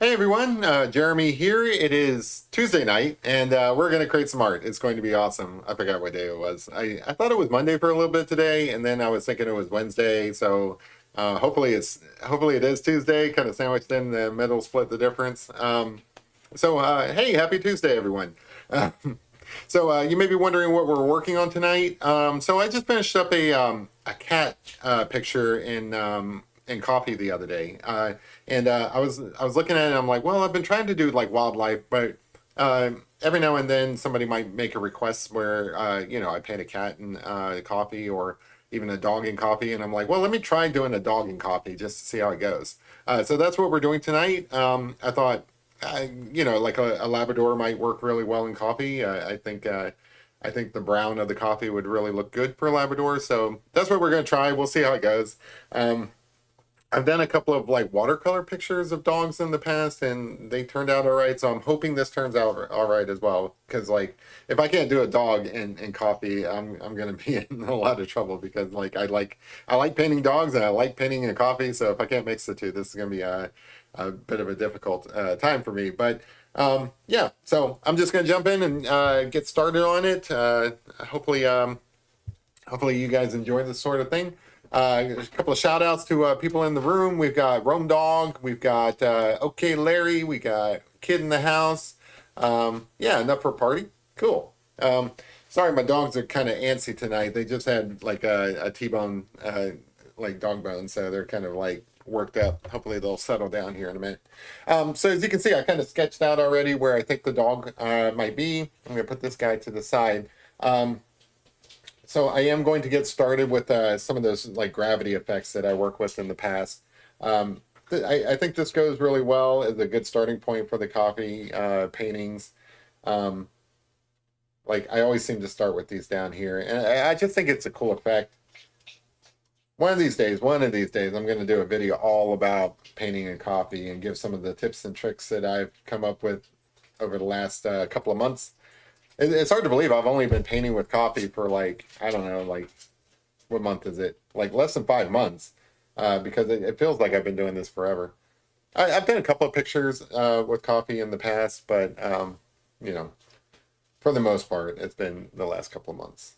Hey everyone, Jeremy here. It is Tuesday night, and we're going to create some art. It's going to be awesome. I forgot what day it was. I thought it was Monday for a little bit today, and then I was thinking it was Wednesday. So hopefully it is Tuesday. Kind of sandwiched in the middle, split the difference. Hey, happy Tuesday, everyone. You may be wondering what we're working on tonight. So I just finished up a cat picture in coffee the other day. I was looking at it and I'm like, well, I've been trying to do like wildlife, but every now and then somebody might make a request where I paint a cat in coffee or even a dog in coffee, and I'm like, well, let me try doing a dog in coffee just to see how it goes. So that's what we're doing tonight. I thought, like a Labrador might work really well in coffee. I think the brown of the coffee would really look good for Labrador. So that's what we're going to try. We'll see how it goes. I've done a couple of like watercolor pictures of dogs in the past, and they turned out all right. So I'm hoping this turns out all right as well. Because like, if I can't do a dog in coffee, I'm gonna be in a lot of trouble because I like painting dogs and I like painting in coffee. So if I can't mix the two, this is gonna be a bit of a difficult time for me. But yeah, so I'm just gonna jump in and get started on it. Hopefully you guys enjoy this sort of thing. A couple of shout outs to people in the room. We've got Rome Dog, we've got OK Larry, we got Kid in the House. Yeah, enough for a party. Cool. Sorry, my dogs are kind of antsy tonight. They just had like a T-bone, like dog bone, so they're kind of like worked up. Hopefully they'll settle down here in a minute. So as you can see, I kind of sketched out already where I think the dog might be. I'm going to put this guy to the side. So I am going to get started with some of those like gravity effects that I work with in the past. I think this goes really well as a good starting point for the coffee paintings. Like I always seem to start with these down here, and I just think it's a cool effect. One of these days, I'm going to do a video all about painting in coffee and give some of the tips and tricks that I've come up with over the last couple of months. It's hard to believe I've only been painting with coffee for like, I don't know, like, what month is it? Like less than 5 months, because it feels like I've been doing this forever. I've done a couple of pictures with coffee in the past, but, for the most part, it's been the last couple of months.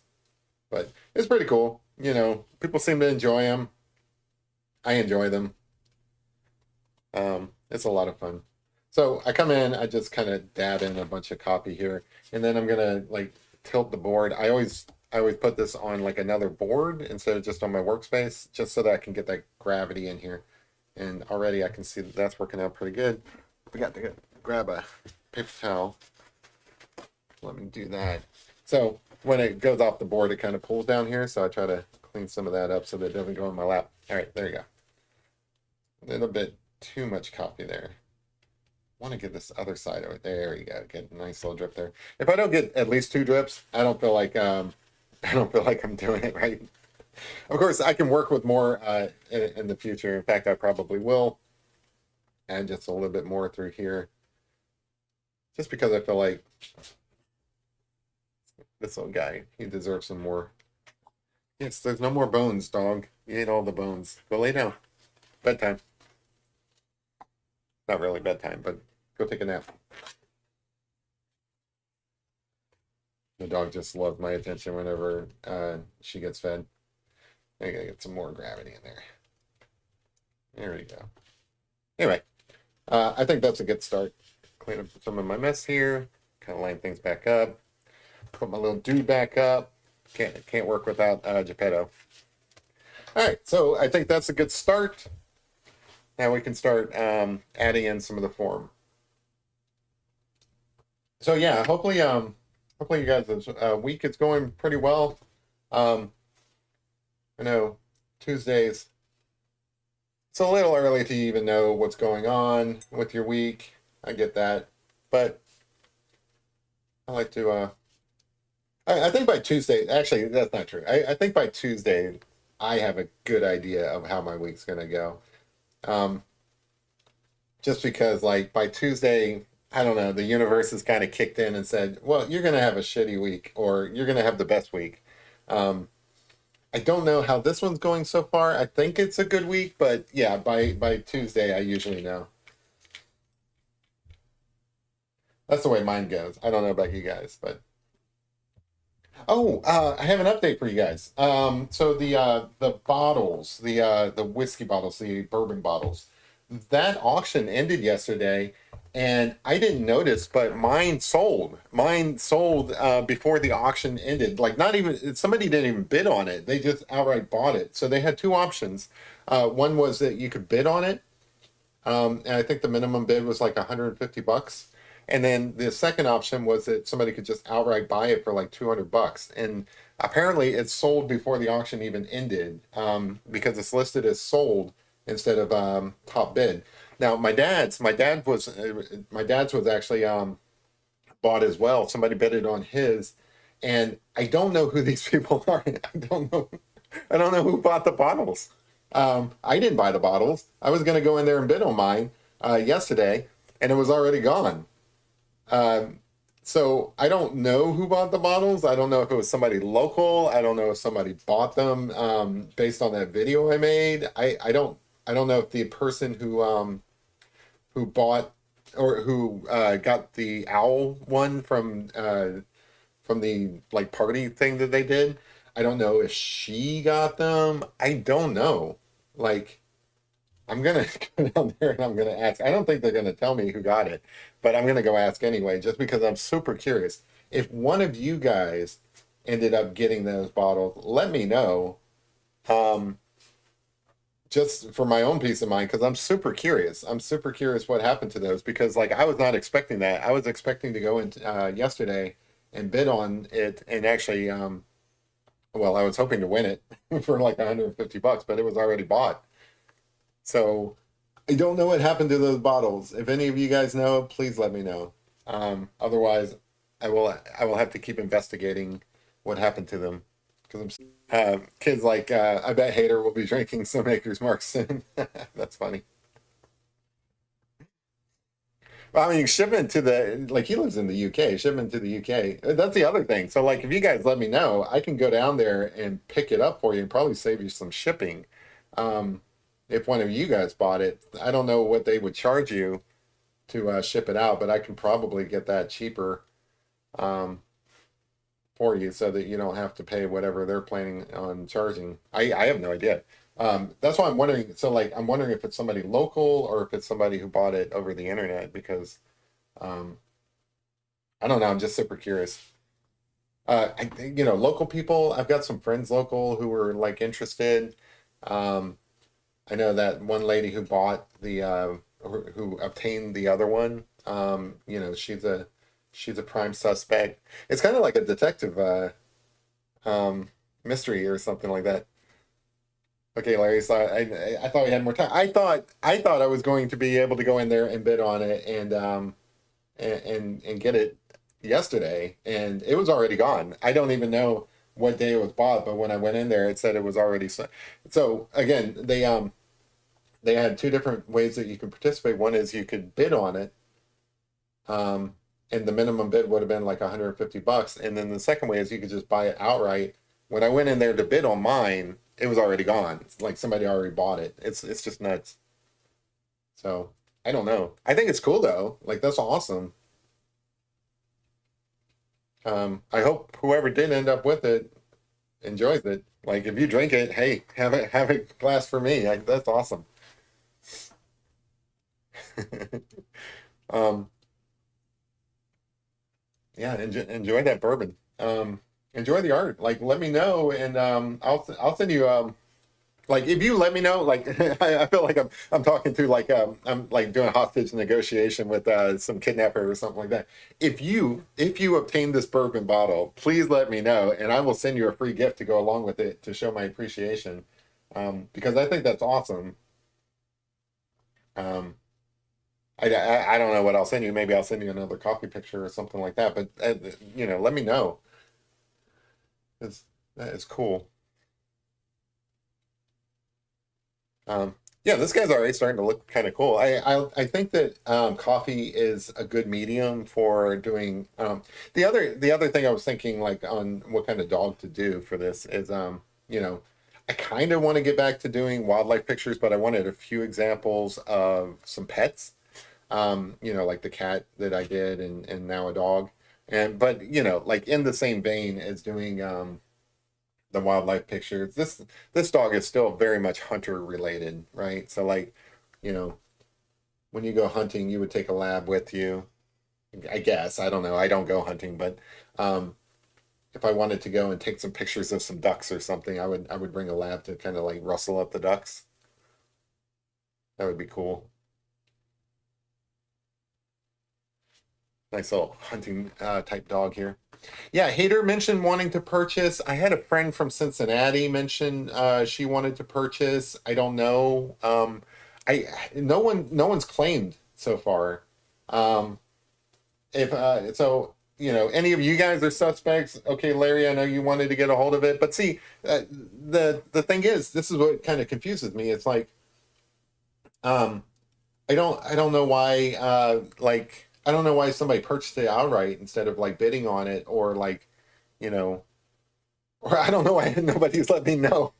But it's pretty cool. People seem to enjoy them. I enjoy them. It's a lot of fun. So I come in, I just kind of dab in a bunch of copy here, and then I'm gonna like tilt the board. I always put this on like another board instead of just on my workspace, just so that I can get that gravity in here. And already I can see that that's working out pretty good. We got to grab a paper towel. Let me do that. So when it goes off the board, it kind of pulls down here. So I try to clean some of that up so that it doesn't go in my lap. All right, there you go. A little bit too much copy there. Want to get this other side over there. You got get a nice little drip there. If I don't get at least 2 drips, I don't feel like I'm doing it right. Of course, I can work with more in the future. In fact, I probably will add just a little bit more through here, just because I feel like this little guy, he deserves some more. Yes, there's no more bones, dog. You ate all the bones. Go lay down. Bedtime. Not really bedtime, but go take a nap. The dog just loves my attention whenever she gets fed. I gotta get some more gravity in there. There we go. Anyway, I think that's a good start. Clean up some of my mess here. Kind of line things back up. Put my little dude back up. Can't work without Geppetto. All right, so I think that's a good start. Now we can start adding in some of the form. So yeah, hopefully you guys' week is going pretty well. I know Tuesdays, it's a little early to even know what's going on with your week. I get that, but I like to. I think by Tuesday, actually, that's not true. I think by Tuesday, I have a good idea of how my week's gonna go. Um, just because like by Tuesday, I don't know, the universe has kind of kicked in and said, well, you're going to have a shitty week or you're going to have the best week. I don't know how this one's going so far. I think it's a good week, but yeah, by Tuesday, I usually know. That's the way mine goes. I don't know about you guys, but oh, I have an update for you guys. So the bottles, the whiskey bottles, the bourbon bottles, that auction ended yesterday, and I didn't notice, but mine sold. Mine sold before the auction ended. Like not even somebody didn't even bid on it. They just outright bought it. So they had two options. One was that you could bid on it, and I think the minimum bid was like 150 bucks. And then the second option was that somebody could just outright buy it for like 200 bucks. And apparently it sold before the auction even ended, because it's listed as sold instead of top bid. Now my dad's was actually bought as well. Somebody bid it on his, and I don't know who these people are. I don't know who bought the bottles. I didn't buy the bottles. I was going to go in there and bid on mine yesterday, and it was already gone. Um, so I don't know who bought the bottles. I don't know if it was somebody local. I don't know if somebody bought them based on that video I made. I don't know if the person who bought or who got the owl one from the like party thing that they did. I don't know if she got them. I don't know. Like I'm gonna go down there and I'm gonna ask. I don't think they're gonna tell me who got it, but I'm gonna go ask anyway, just because I'm super curious. If one of you guys ended up getting those bottles, let me know. Um, just for my own peace of mind, because I'm super curious. I'm super curious what happened to those because like I was not expecting that. I was expecting to go in yesterday and bid on it and actually well, I was hoping to win it for like 150 bucks, but it was already bought. So I don't know what happened to those bottles. If any of you guys know, please let me know. Otherwise, I will have to keep investigating what happened to them because kids like I bet Hater will be drinking some Maker's Mark soon. That's funny. Well, I mean, shipment to the like he lives in the UK. Shipment to the UK. That's the other thing. So like, if you guys let me know, I can go down there and pick it up for you and probably save you some shipping. Um, if one of you guys bought it, I don't know what they would charge you to ship it out, but I can probably get that cheaper um, for you so that you don't have to pay whatever they're planning on charging. I have no idea. That's why I'm wondering. So like, I'm wondering if it's somebody local or if it's somebody who bought it over the internet because um, I don't know. I'm just super curious. I think, local people, I've got some friends local who were like interested. Um, I know that one lady who bought who obtained the other one. She's a prime suspect. It's kind of like a detective um, mystery or something like that. Okay, Larry. So I thought we had more time. I thought I was going to be able to go in there and bid on it and get it yesterday, and it was already gone. I don't even know what day it was bought, but when I went in there, it said it was already so. So again, they had two different ways that you can participate. One is you could bid on it, and the minimum bid would have been like 150 bucks. And then the second way is you could just buy it outright. When I went in there to bid on mine, it was already gone. It's like somebody already bought it. It's just nuts. So I don't know. I think it's cool though. Like that's awesome. I hope whoever did end up with it enjoys it. Like if you drink it, hey, have a glass for me. That's awesome. um, yeah, enjoy that bourbon. Enjoy the art. Like, let me know, and I'll send you like if you let me know. Like, I feel like I'm talking to like I'm like doing a hostage negotiation with some kidnapper or something like that. If you obtain this bourbon bottle, please let me know, and I will send you a free gift to go along with it to show my appreciation. Because I think that's awesome. Um, I don't know what I'll send you. Maybe I'll send you another coffee picture or something like that. But let me know. It's, that is cool. Yeah, this guy's already starting to look kind of cool. I think that coffee is a good medium for doing. The other thing I was thinking like on what kind of dog to do for this is you know I kind of want to get back to doing wildlife pictures, but I wanted a few examples of some pets. Like the cat that I did, and now a dog. And but like in the same vein as doing the wildlife pictures, this dog is still very much hunter related, right? So like, you know, when you go hunting, you would take a lab with you. I guess I don't know. I don't go hunting, but um, if I wanted to go and take some pictures of some ducks or something, I would bring a lab to kind of like rustle up the ducks. That would be cool. Nice little hunting type dog here. Yeah, Hader mentioned wanting to purchase. I had a friend from Cincinnati mention she wanted to purchase. I don't know. I no one's claimed so far. Um, if so, any of you guys are suspects. Okay, Larry, I know you wanted to get a hold of it, but see, the thing is, this is what kind of confuses me. It's like, um, I don't know why I don't know why somebody purchased it outright instead of like bidding on it, or like, you know, or I don't know why nobody's let me know.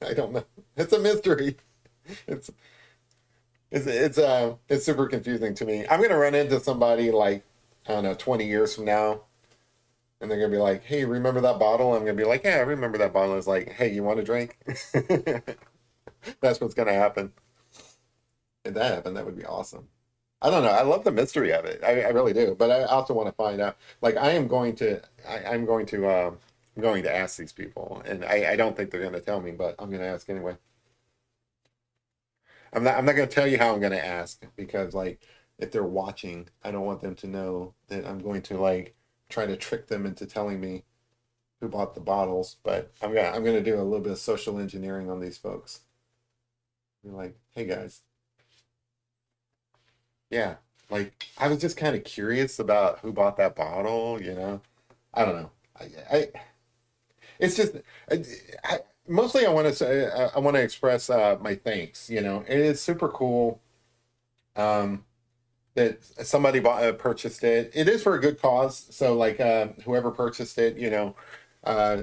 I don't know. It's a mystery. It's it's super confusing to me. I'm gonna run into somebody like, I don't know, 20 years from now, and they're gonna be like, "Hey, remember that bottle?" I'm gonna be like, "Yeah, I remember that bottle." It's like, "Hey, you want a drink?" That's what's gonna happen. If that happened, that would be awesome. I don't know. I love the mystery of it. I really do. But I also want to find out. Like I am going to, I'm going to ask these people, and I don't think they're going to tell me, but I'm going to ask anyway. I'm not going to tell you how I'm going to ask, because like if they're watching, I don't want them to know that I'm going to like try to trick them into telling me who bought the bottles. But I'm gonna do a little bit of social engineering on these folks. Be like, hey guys, yeah, like I was just kind of curious about who bought that bottle. I don't know. I it's just I, mostly I want to say I want to express my thanks. It is super cool um, that somebody purchased it. It is for a good cause. So like whoever purchased it, uh,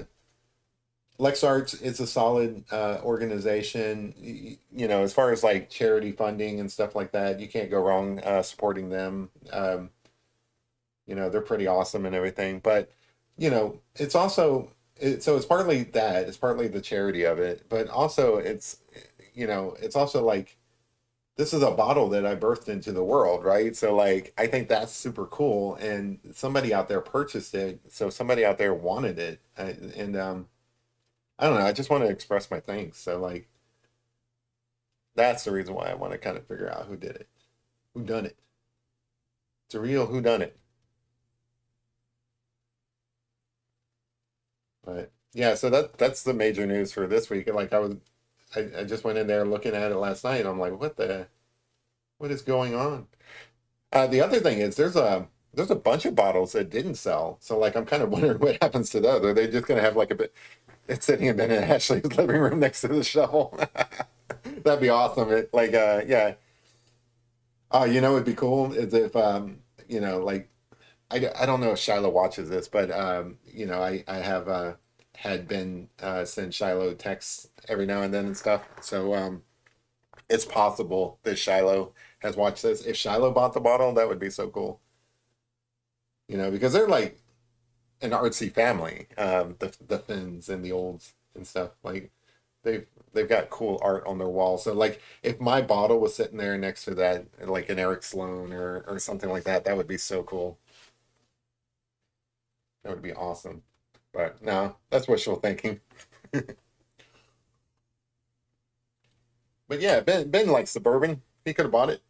LexArts is a solid organization. As far as like charity funding and stuff like that, you can't go wrong supporting them. They're pretty awesome and everything. But it's also so it's partly that, it's partly the charity of it, but also it's also like this is a bottle that I birthed into the world, right? So like I think that's super cool, and somebody out there purchased it, so somebody out there wanted it, and I don't know. I just want to express my thanks. So like that's the reason why I want to kind of figure out who did it, who done it. It's a real who done it. But yeah, so that's the major news for this week. Like I just went in there looking at it last night. I'm like, what is going on? The other thing is there's a bunch of bottles that didn't sell. So like I'm kind of wondering what happens to those. Are they just gonna have like a bit? It's sitting in Ben and Ashley's living room next to the shovel. That'd be awesome. Yeah. It'd be cool is if like I don't know if Shiloh watches this, but I have had been send Shiloh texts every now and then and stuff. So it's possible that Shiloh has watched this. If Shiloh bought the bottle, that would be so cool. Because they're like an artsy family. The Finns and the Olds and stuff. Like they've got cool art on their wall. So like if my bottle was sitting there next to that, like an Eric Sloan or something like that, that would be so cool. That would be awesome. But no, that's wishful thinking. But yeah, Ben likes suburban. He could have bought it.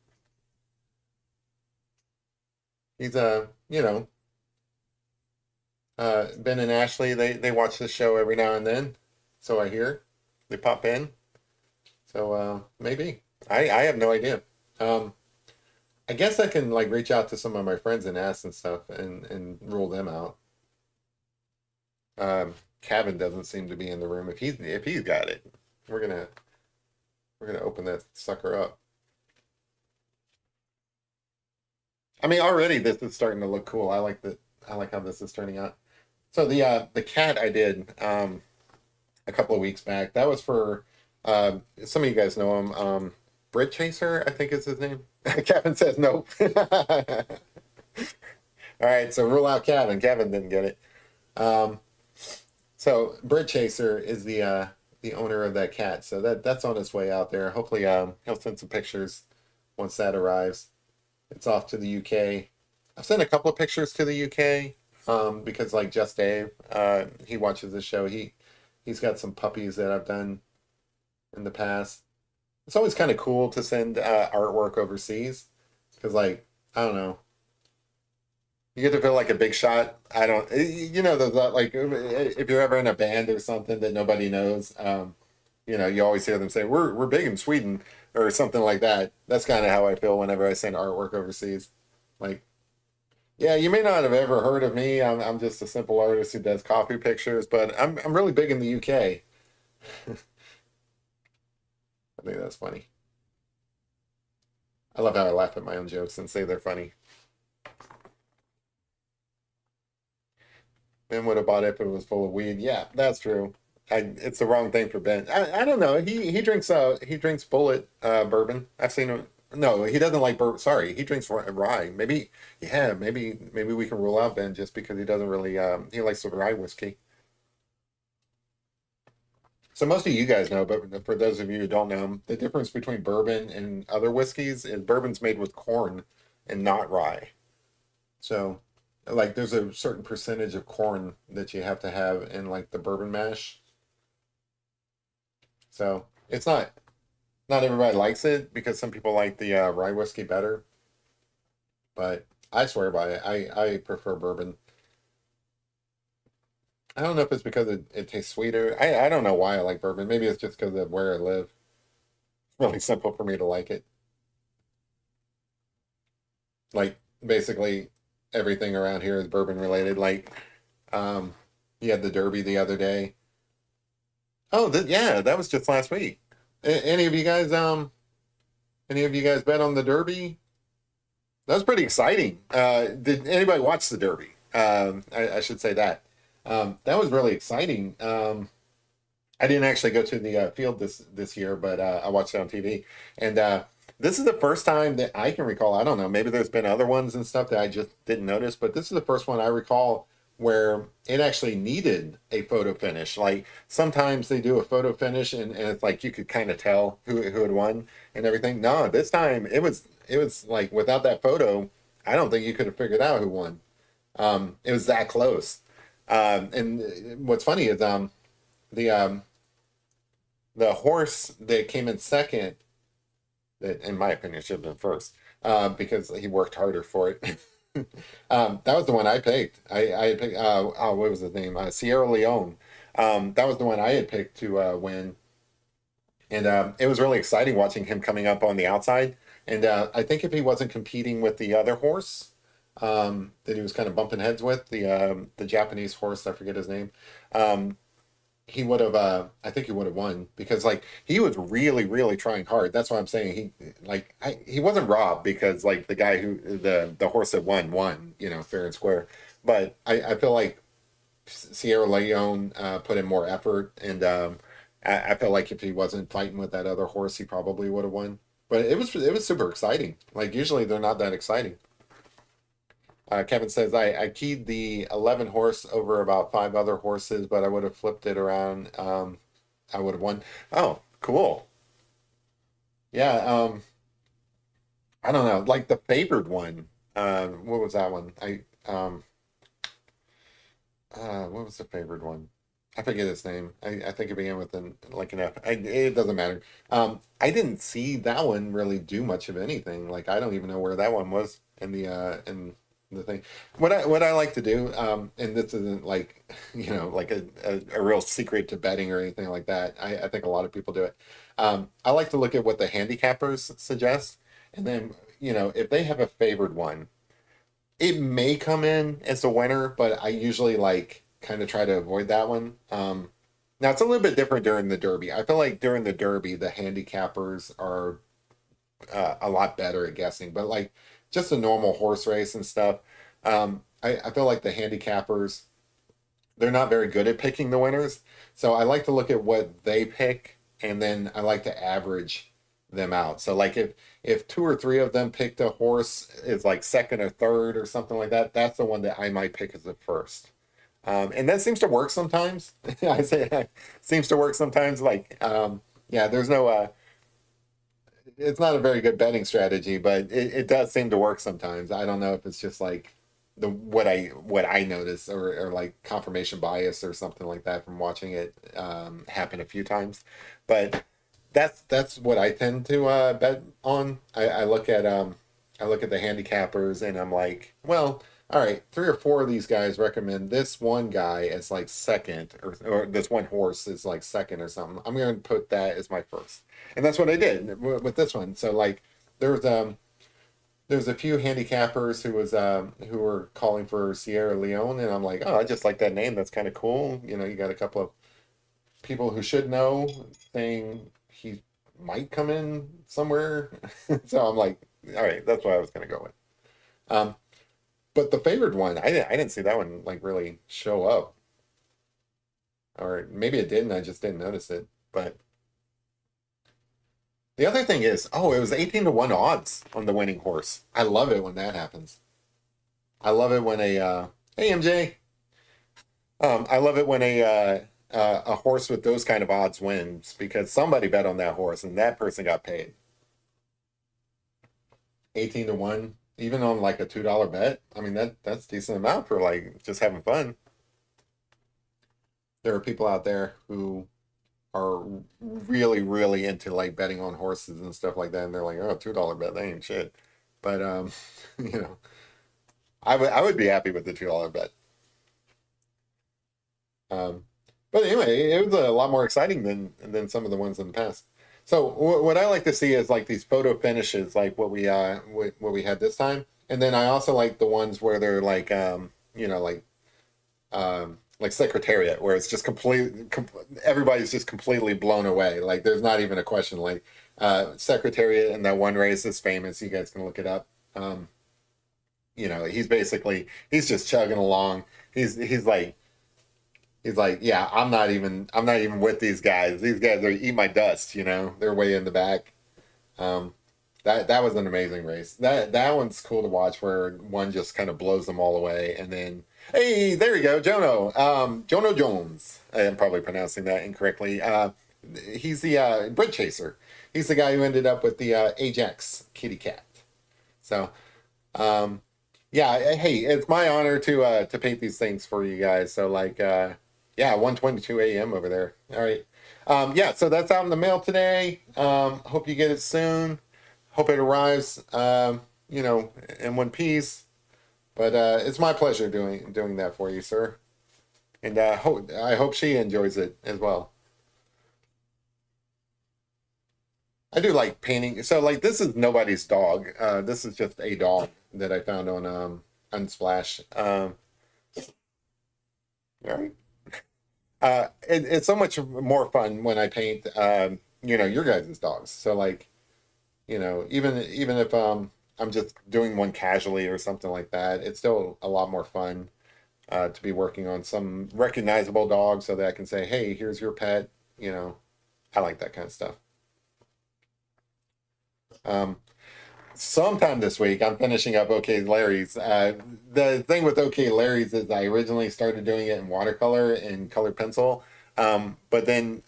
He's Ben and Ashley, they watch the show every now and then. So I hear they pop in. So maybe. I have no idea. Um I guess I can like reach out to some of my friends and ask and stuff, and rule them out. Kevin doesn't seem to be in the room. If he's got it, we're gonna we're gonna open that sucker up. I mean, already this is starting to look cool. I like how this is turning out. So the cat I did a couple of weeks back. That was for some of you guys know him. Brit Chaser, I think is his name. Kevin says nope. All right, so rule out Kevin. Kevin didn't get it. Um, so Bird Chaser is the owner of that cat. So that's on its way out there. Hopefully, he'll send some pictures once that arrives. It's off to the UK. I've sent a couple of pictures to the UK because like Just Dave, he watches the show. He's got some puppies that I've done in the past. It's always kind of cool to send artwork overseas because like I don't know, you get to feel like a big shot. I don't, you know, there's like if you're ever in a band or something that nobody knows, you know, you always hear them say we're big in Sweden or something like that. That's kind of how I feel whenever I send artwork overseas. Like, yeah, you may not have ever heard of me. I'm just a simple artist who does coffee pictures, but I'm really big in the UK. I think that's funny. I love how I laugh at my own jokes and say they're funny. Ben would have bought it if it was full of weed. Yeah, that's true. It's the wrong thing for Ben. I don't know. He drinks Bullet bourbon. I've seen him. No, he doesn't like bourbon. Sorry, he drinks rye. Maybe yeah. Maybe we can rule out Ben just because he doesn't really. He likes the rye whiskey. So most of you guys know, but for those of you who don't know, the difference between bourbon and other whiskeys is bourbon's made with corn and not rye. So, like, there's a certain percentage of corn that you have to have in like the bourbon mash. So it's not everybody likes it because some people like the rye whiskey better. But I swear by it. I prefer bourbon. I don't know if it's because it tastes sweeter. I don't know why I like bourbon. Maybe it's just because of where I live. It's really simple for me to like it. Like basically everything around here is bourbon related. Like um, you had the Derby the other day. Oh, yeah, that was just last week. Any of you guys bet on the Derby? That was pretty exciting. Did anybody watch the Derby? I should say that. That was really exciting. I didn't actually go to the field this year, but I watched it on TV. And this is the first time that I can recall. I don't know, maybe there's been other ones and stuff that I just didn't notice, but this is the first one I recall where it actually needed a photo finish. Like sometimes they do a photo finish and it's like you could kind of tell who had won and everything. No, this time it was like without that photo, I don't think you could have figured out who won. It was that close. And what's funny is the the horse that came in second, that in my opinion should have been first, because he worked harder for it. That was the one I picked. I picked what was his name? Sierra Leone. That was the one I had picked to win, and it was really exciting watching him coming up on the outside. And I think if he wasn't competing with the other horse that he was kind of bumping heads with, the Japanese horse, I forget his name, um, he would have I think he would have won because like he was really trying hard. That's why I'm saying he wasn't robbed because like the guy who the horse that won, you know, fair and square. But I feel like Sierra Leone put in more effort, and I feel like if he wasn't fighting with that other horse, he probably would have won. But it was super exciting. Like usually they're not that exciting. Kevin says, I keyed the 11 horse over about five other horses, but I would have flipped it around. I would have won. Oh, cool. Yeah. I don't know. Like the favored one. What was that one? What was the favored one? I forget his name. I think it began with like an F. It doesn't matter. I didn't see that one really do much of anything. Like I don't even know where that one was in the thing. What I like to do, and this isn't like like a real secret to betting or anything like that. I think a lot of people do it. I like to look at what the handicappers suggest, and then if they have a favored one, it may come in as a winner, but I usually like kind of try to avoid that one. Now it's a little bit different during the Derby. I feel like during the Derby, the handicappers are a lot better at guessing, but like just a normal horse race and stuff, I feel like the handicappers, they're not very good at picking the winners. So I like to look at what they pick, and then I like to average them out. So like if two or three of them picked a horse is like second or third or something like that, that's the one that I might pick as the first. And that seems to work sometimes. I say seems to work sometimes. Like yeah, there's no it's not a very good betting strategy, but it does seem to work sometimes. I don't know if it's just like the what I notice or like confirmation bias or something like that from watching it happen a few times. But that's what I tend to bet on. I look at the handicappers and I'm like, well, all right, three or four of these guys recommend this one guy as like second, or this one horse is like second or something. I'm going to put that as my first, and that's what I did with this one. So like there's there's a few handicappers who were calling for Sierra Leone, and I'm like, oh, I just like that name. That's kind of cool. You know, you got a couple of people who should know saying he might come in somewhere. So I'm like, all right, that's what I was going to go with. Um, but the favored one, I didn't see that one like really show up, or maybe it didn't. I just didn't notice it. But the other thing is, oh, it was 18 to 1 odds on the winning horse. I love it when that happens. I love it when hey MJ, I love it when a horse with those kind of odds wins because somebody bet on that horse and that person got paid. 18 to 1, even on like a $2 bet. I mean that's a decent amount for like just having fun. There are people out there who are really, really into like betting on horses and stuff like that, and they're like, oh, $2 bet, that ain't shit. But you know, I would be happy with the $2 bet. Um, but anyway, it was a lot more exciting than some of the ones in the past. So what I like to see is like these photo finishes, like what we had this time, and then I also like the ones where they're like you know like Secretariat, where it's just everybody's just completely blown away. Like there's not even a question. Like Secretariat and that one race is famous. You guys can look it up. You know, he's just chugging along. He's like, yeah, I'm not even with these guys. These guys are eat my dust, you know. They're way in the back. Um, that was an amazing race. That one's cool to watch where one just kind of blows them all away and then hey, there you go, Jono. Jono Jones. I'm probably pronouncing that incorrectly. He's the Brit Chaser. He's the guy who ended up with the Ajax kitty cat. So yeah, hey, it's my honor to paint these things for you guys. So like yeah, 1:22 a.m. over there. All right. Yeah, so that's out in the mail today. Hope you get it soon. Hope it arrives you know, in one piece. But it's my pleasure doing that for you, sir. And I hope she enjoys it as well. I do like painting. So like this is nobody's dog. This is just a dog that I found on Unsplash. All right. It's so much more fun when I paint you know, your guys' dogs. So like, you know, even if I'm just doing one casually or something like that, it's still a lot more fun to be working on some recognizable dog so that I can say, hey, here's your pet. You know, I like that kind of stuff. Um, Sometime this week, I'm finishing up OK Larry's. The thing with OK Larry's is I originally started doing it in watercolor and colored pencil, but then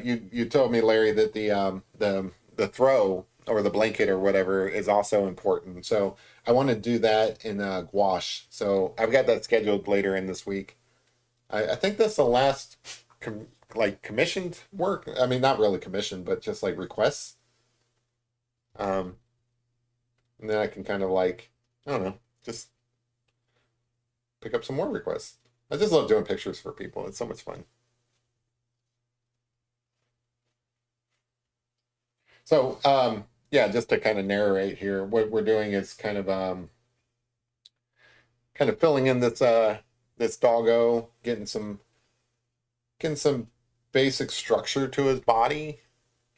you told me, Larry, that the throw or the blanket or whatever is also important. So I want to do that in gouache. So I've got that scheduled later in this week. I think that's the last like commissioned work. I mean, not really commissioned, but just like requests. Um, and then I can kind of like, I don't know, just pick up some more requests. I just love doing pictures for people. It's so much fun. So, yeah, just to kind of narrate here, what we're doing is kind of filling in this doggo, getting some basic structure to his body,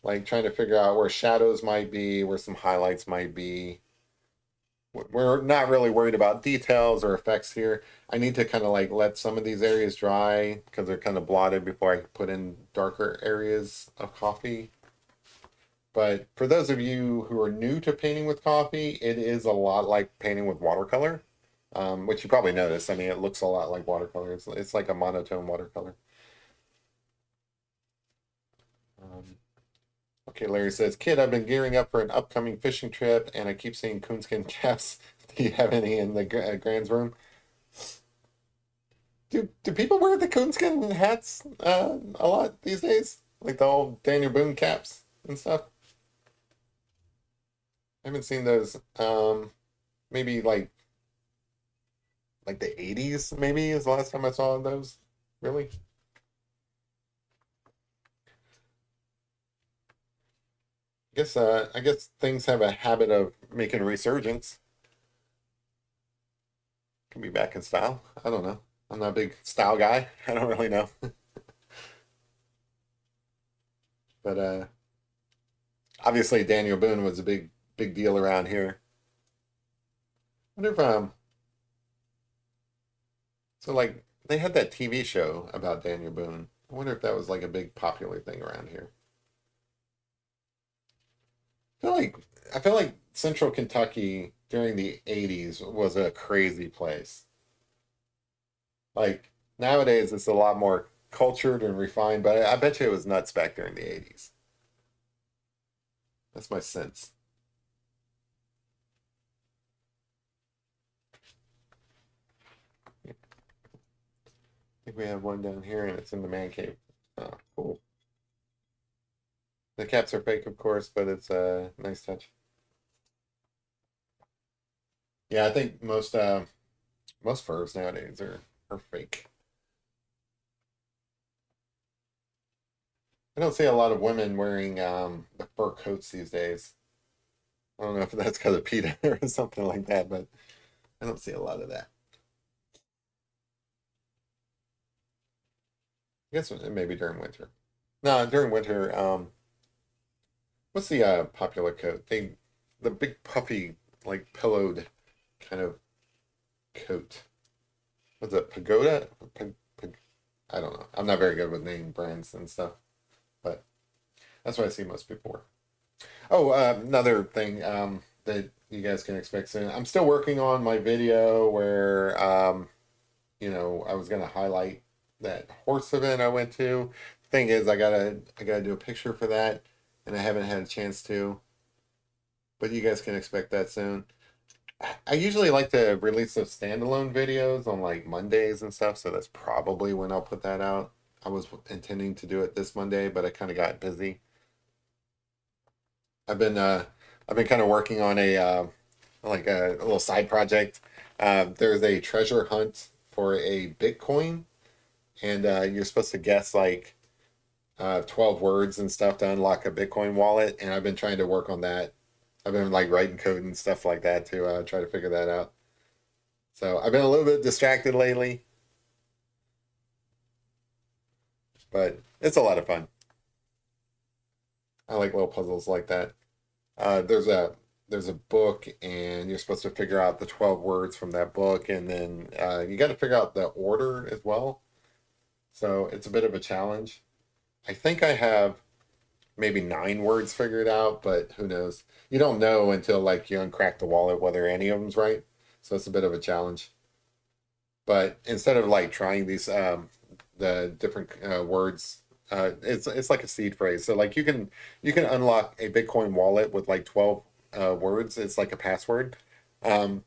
like trying to figure out where shadows might be, where some highlights might be. We're not really worried about details or effects here. I need to kind of like let some of these areas dry because they're kind of blotted before I put in darker areas of coffee. But for those of you who are new to painting with coffee, it is a lot like painting with watercolor, which you probably noticed. I mean, it looks a lot like watercolor. It's like a monotone watercolor. Um, okay, Larry says, Kid, I've been gearing up for an upcoming fishing trip, and I keep seeing coonskin caps. Do you have any in the Grand's room? Do people wear the coonskin hats a lot these days? Like the old Daniel Boone caps and stuff? I haven't seen those. Maybe like the 80s, maybe is the last time I saw those. Really? I guess things have a habit of making a resurgence. Can be back in style. I don't know. I'm not a big style guy. I don't really know. But obviously Daniel Boone was a big deal around here. I wonder if so like they had that TV show about Daniel Boone. I wonder if that was like a big popular thing around here. I feel like I feel like Central Kentucky during the 80s was a crazy place. Like nowadays it's a lot more cultured and refined, but I bet you it was nuts back during the 80s. That's my sense. I think we have one down here and it's in the man cave. Oh, cool. The caps are fake, of course, but it's a nice touch. Yeah, I think most furs nowadays are fake. I don't see a lot of women wearing the fur coats these days. I don't know if that's because of PETA or something like that, but I don't see a lot of that. I guess maybe during winter. No, during winter, what's the popular coat? The big puffy, like pillowed kind of coat. What's it? Pagoda? I don't know. I'm not very good with name brands and stuff, but that's what I see most people wear. Oh, another thing that you guys can expect soon. I'm still working on my video where I was gonna highlight that horse event I went to. Thing is, I gotta do a picture for that, and I haven't had a chance to. But you guys can expect that soon. I usually like to release those standalone videos on like Mondays and stuff, so that's probably when I'll put that out. I was intending to do it this Monday, but I kind of got busy. I've been uh I've been kind of working on like a little side project. There's a treasure hunt for a Bitcoin, and you're supposed to guess like 12 words and stuff to unlock a Bitcoin wallet. And I've been trying to work on that. I've been like writing code and stuff like that to try to figure that out. So I've been a little bit distracted lately, but it's a lot of fun. I like little puzzles like that. There's a book, and you're supposed to figure out the 12 words from that book, and then you got to figure out the order as well. So it's a bit of a challenge. I think I have maybe 9 words figured out, but who knows? You don't know until like you uncrack the wallet whether any of them's right. So it's a bit of a challenge. But instead of like trying these the different words, it's like a seed phrase. So like you can unlock a Bitcoin wallet with like 12 words. It's like a password. Um,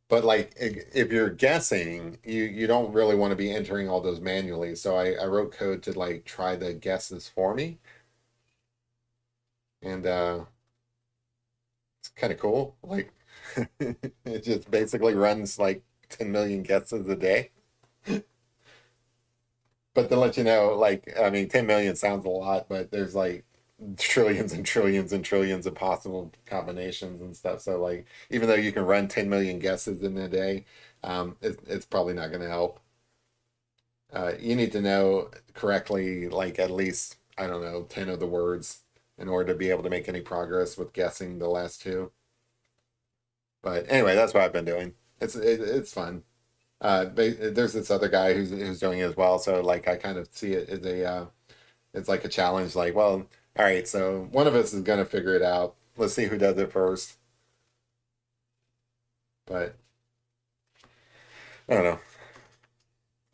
but like if you're guessing, you don't really want to be entering all those manually. So I wrote code to like try the guesses for me, and it's kind of cool. Like it just basically runs like 10 million guesses a day. But to let you know, like, I mean, 10 million sounds a lot, but there's like trillions and trillions and trillions of possible combinations and stuff. So, like, even though you can run 10 million guesses in a day, it's probably not going to help. You need to know correctly, like, at least, I don't know, 10 of the words in order to be able to make any progress with guessing the last two. But anyway, that's what I've been doing. It's fun. There's this other guy who's doing it as well. So like I kind of see it as a it's like a challenge. Like, well, All right, so one of us is gonna figure it out. Let's see who does it first. But I don't know.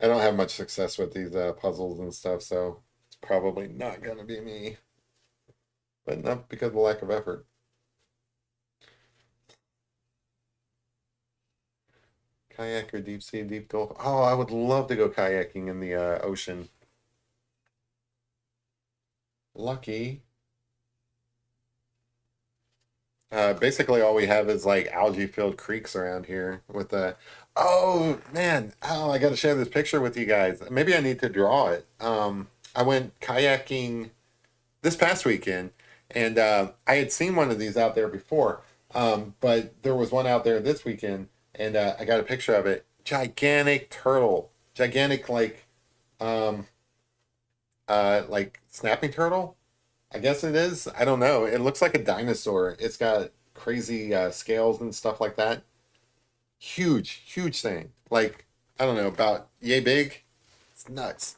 I don't have much success with these puzzles and stuff, so it's probably not gonna be me. But not because of lack of effort. Kayak or deep sea, deep gulf. Oh, I would love to go kayaking in the ocean. Lucky. Basically, all we have is like algae-filled creeks around here with the. Oh man! Oh, I got to share this picture with you guys. Maybe I need to draw it. I went kayaking this past weekend, and I had seen one of these out there before, but there was one out there this weekend, and I got a picture of it. Gigantic turtle, gigantic um, like snapping turtle. I guess it is. I don't know. It looks like a dinosaur. It's got crazy scales and stuff like that. Huge, huge thing. Like, I don't know, about yay big. It's nuts.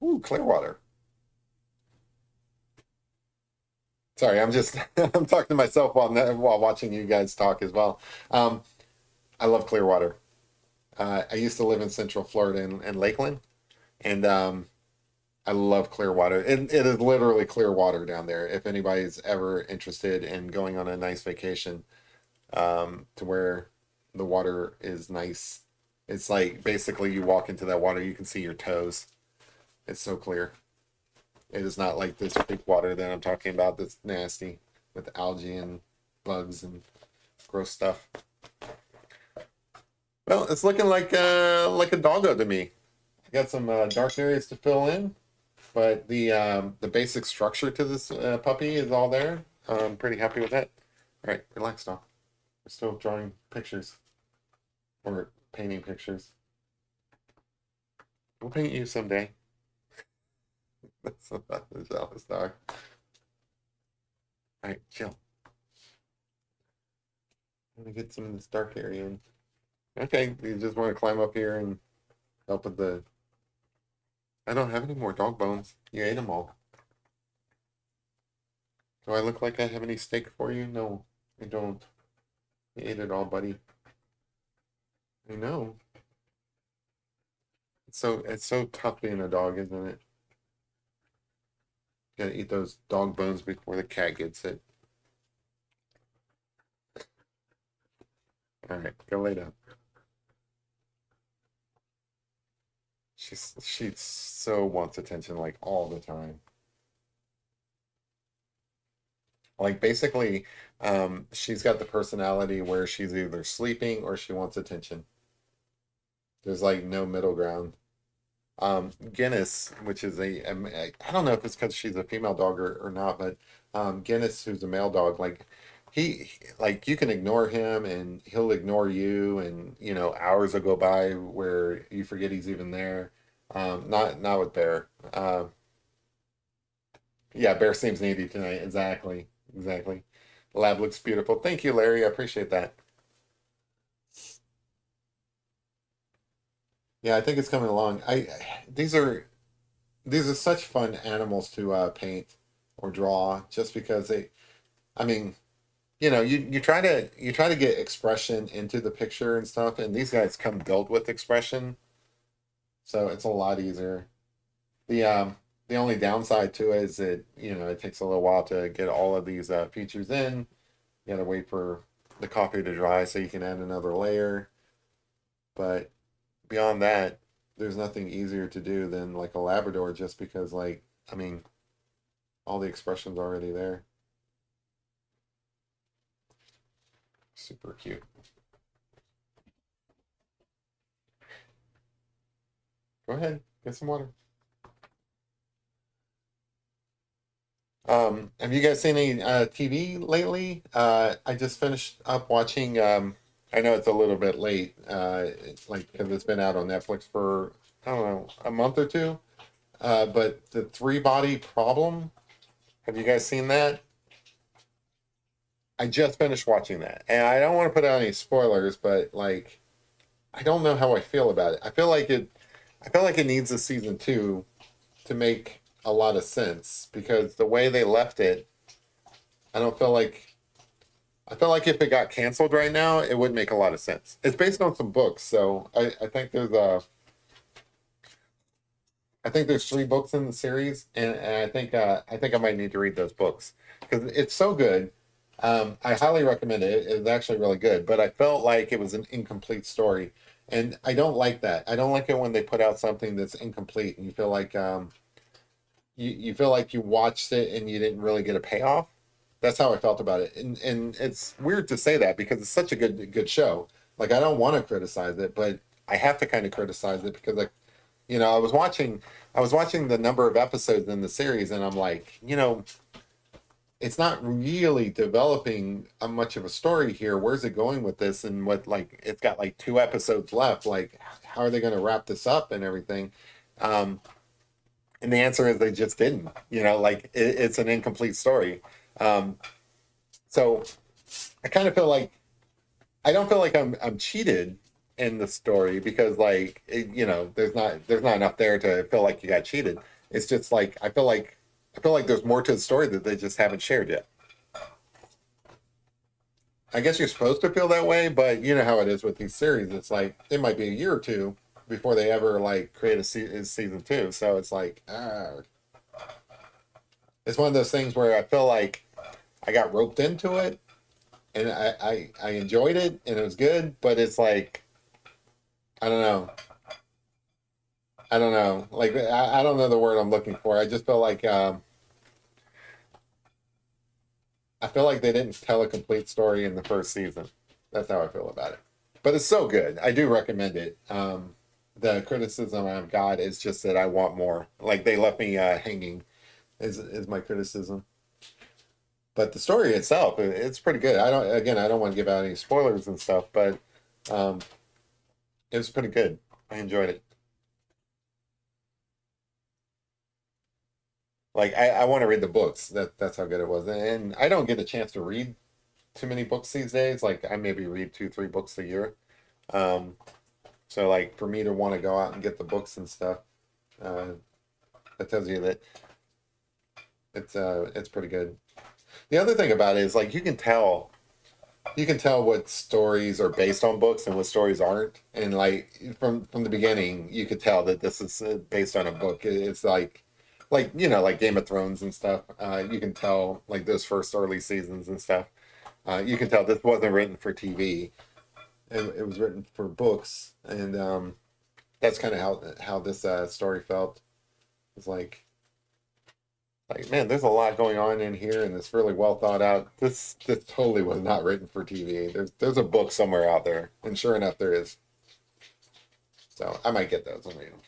Ooh, clear water. Sorry, I'm just I'm talking to myself while watching you guys talk as well. Um, I love Clearwater. I used to live in Central Florida in Lakeland, and I love Clearwater. It is literally clear water down there. If anybody's ever interested in going on a nice vacation, to where the water is nice, it's like basically you walk into that water, you can see your toes. It's so clear. It is not like this big water that I'm talking about that's nasty with algae and bugs and gross stuff. Well, it's looking like a doggo to me. I got some dark areas to fill in, but the basic structure to this puppy is all there. I'm pretty happy with that. All right, relax now. We're still drawing pictures or painting pictures. We'll paint you someday. That's not the jealous dog. All right, chill. I'm gonna get some of this dark area in. Okay, you just want to climb up here and help with the. I don't have any more dog bones. You ate them all. Do I look like I have any steak for you? No, I don't. You ate it all, buddy. I know. It's so tough being a dog, isn't it? Gotta eat those dog bones before the cat gets it. All right, go lay down. She so wants attention like all the time. Like basically, she's got the personality where she's either sleeping or she wants attention. There's like no middle ground. Guinness, which is I don't know if it's because she's a female dog or not, but Guinness, who's a male dog, like like you can ignore him and he'll ignore you, and hours will go by where you forget he's even there. Not with Bear. Yeah, Bear seems needy tonight. Exactly, exactly. Lab looks beautiful. Thank you, Larry. I appreciate that. Yeah, I think it's coming along. These are these are such fun animals to paint or draw, just because I mean, you try to get expression into the picture and stuff, and these guys come built with expression, so it's a lot easier. The only downside to it is that it takes a little while to get all of these features in. You gotta wait for the coffee to dry so you can add another layer. But beyond that, there's nothing easier to do than like a Labrador, just because, like, I mean, all the expressions already there. Super cute. Go ahead, get some water. Have you guys seen any TV lately? I just finished up watching. I know it's a little bit late, it's like because it's been out on Netflix for I don't know a month or two. But the Three Body Problem. Have you guys seen that? I just finished watching that, and I don't want to put out any spoilers, but like I don't know how I feel about it. I feel like it needs a season two to make a lot of sense because the way they left it, I don't feel like I feel like if it got canceled right now, it would make a lot of sense. It's based on some books, so I think there's three books in the series, and I think I might need to read those books because it's so good. I highly recommend it. It's actually really good, but I felt like it was an incomplete story, and I don't like that. I don't like it when they put out something that's incomplete, and you feel like you feel like you watched it and you didn't really get a payoff. That's how I felt about it, and it's weird to say that because it's such a good show. Like I don't want to criticize it, but I have to kind of criticize it because like I was watching the number of episodes in the series, and I'm like, it's not really developing a much of a story here. Where's it going with this? And what like it's got like two episodes left. Like, how are they going to wrap this up and everything? Um, and the answer is they just didn't. Like it's an incomplete story. Um, so I kind of feel like I don't feel like I'm cheated in the story because there's not enough there to feel like you got cheated. It's just like I feel like there's more to the story that they just haven't shared yet. I guess you're supposed to feel that way, but you know how it is with these series. It's like it might be a year or two before they ever like create a season two. So it's like it's one of those things where I feel like I got roped into it and I enjoyed it and it was good, but it's like I don't know. I don't know. Like I don't know the word I'm looking for. I just feel like I feel like they didn't tell a complete story in the first season. That's how I feel about it. But it's so good. I do recommend it. The criticism I've got is just that I want more. Like they left me hanging is my criticism. But the story itself, it's pretty good. I don't want to give out any spoilers and stuff, but um, it was pretty good. I enjoyed it. Like I want to read the books. That's how good it was. And I don't get a chance to read too many books these days. Like I maybe read two, three books a year. Um, so like for me to want to go out and get the books and stuff, uh, that tells you that it's pretty good. The other thing about it is like you can tell what stories are based on books and what stories aren't. And like from the beginning, you could tell that this is based on a book. It's like Game of Thrones and stuff. You can tell like those first early seasons and stuff. You can tell this wasn't written for TV. It was written for books, and that's kind of how this story felt. It's like man, there's a lot going on in here, and it's really well thought out. This totally was not written for TV. There's a book somewhere out there, and sure enough, there is. So I might get those and read them.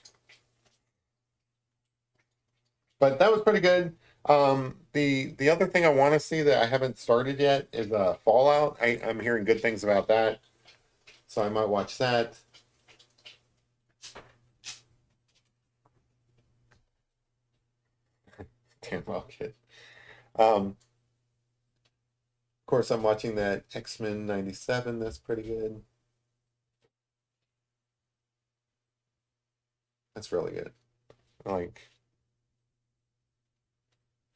But that was pretty good. The other thing I want to see that I haven't started yet is Fallout. I'm hearing good things about that, so I might watch that. Damn well, kid. Of course, I'm watching that X-Men '97. That's pretty good. That's really good. Like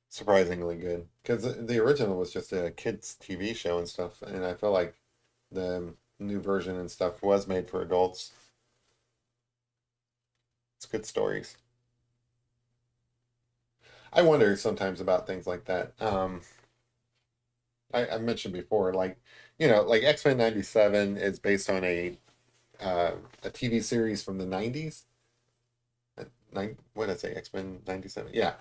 surprisingly good because the original was just a kids TV show and stuff, and I feel like the new version and stuff was made for adults. It's good stories. I wonder sometimes about things like that. I mentioned before, like X-Men '97 is based on a TV series from the '90s. What did I say? X-Men '97. Yeah,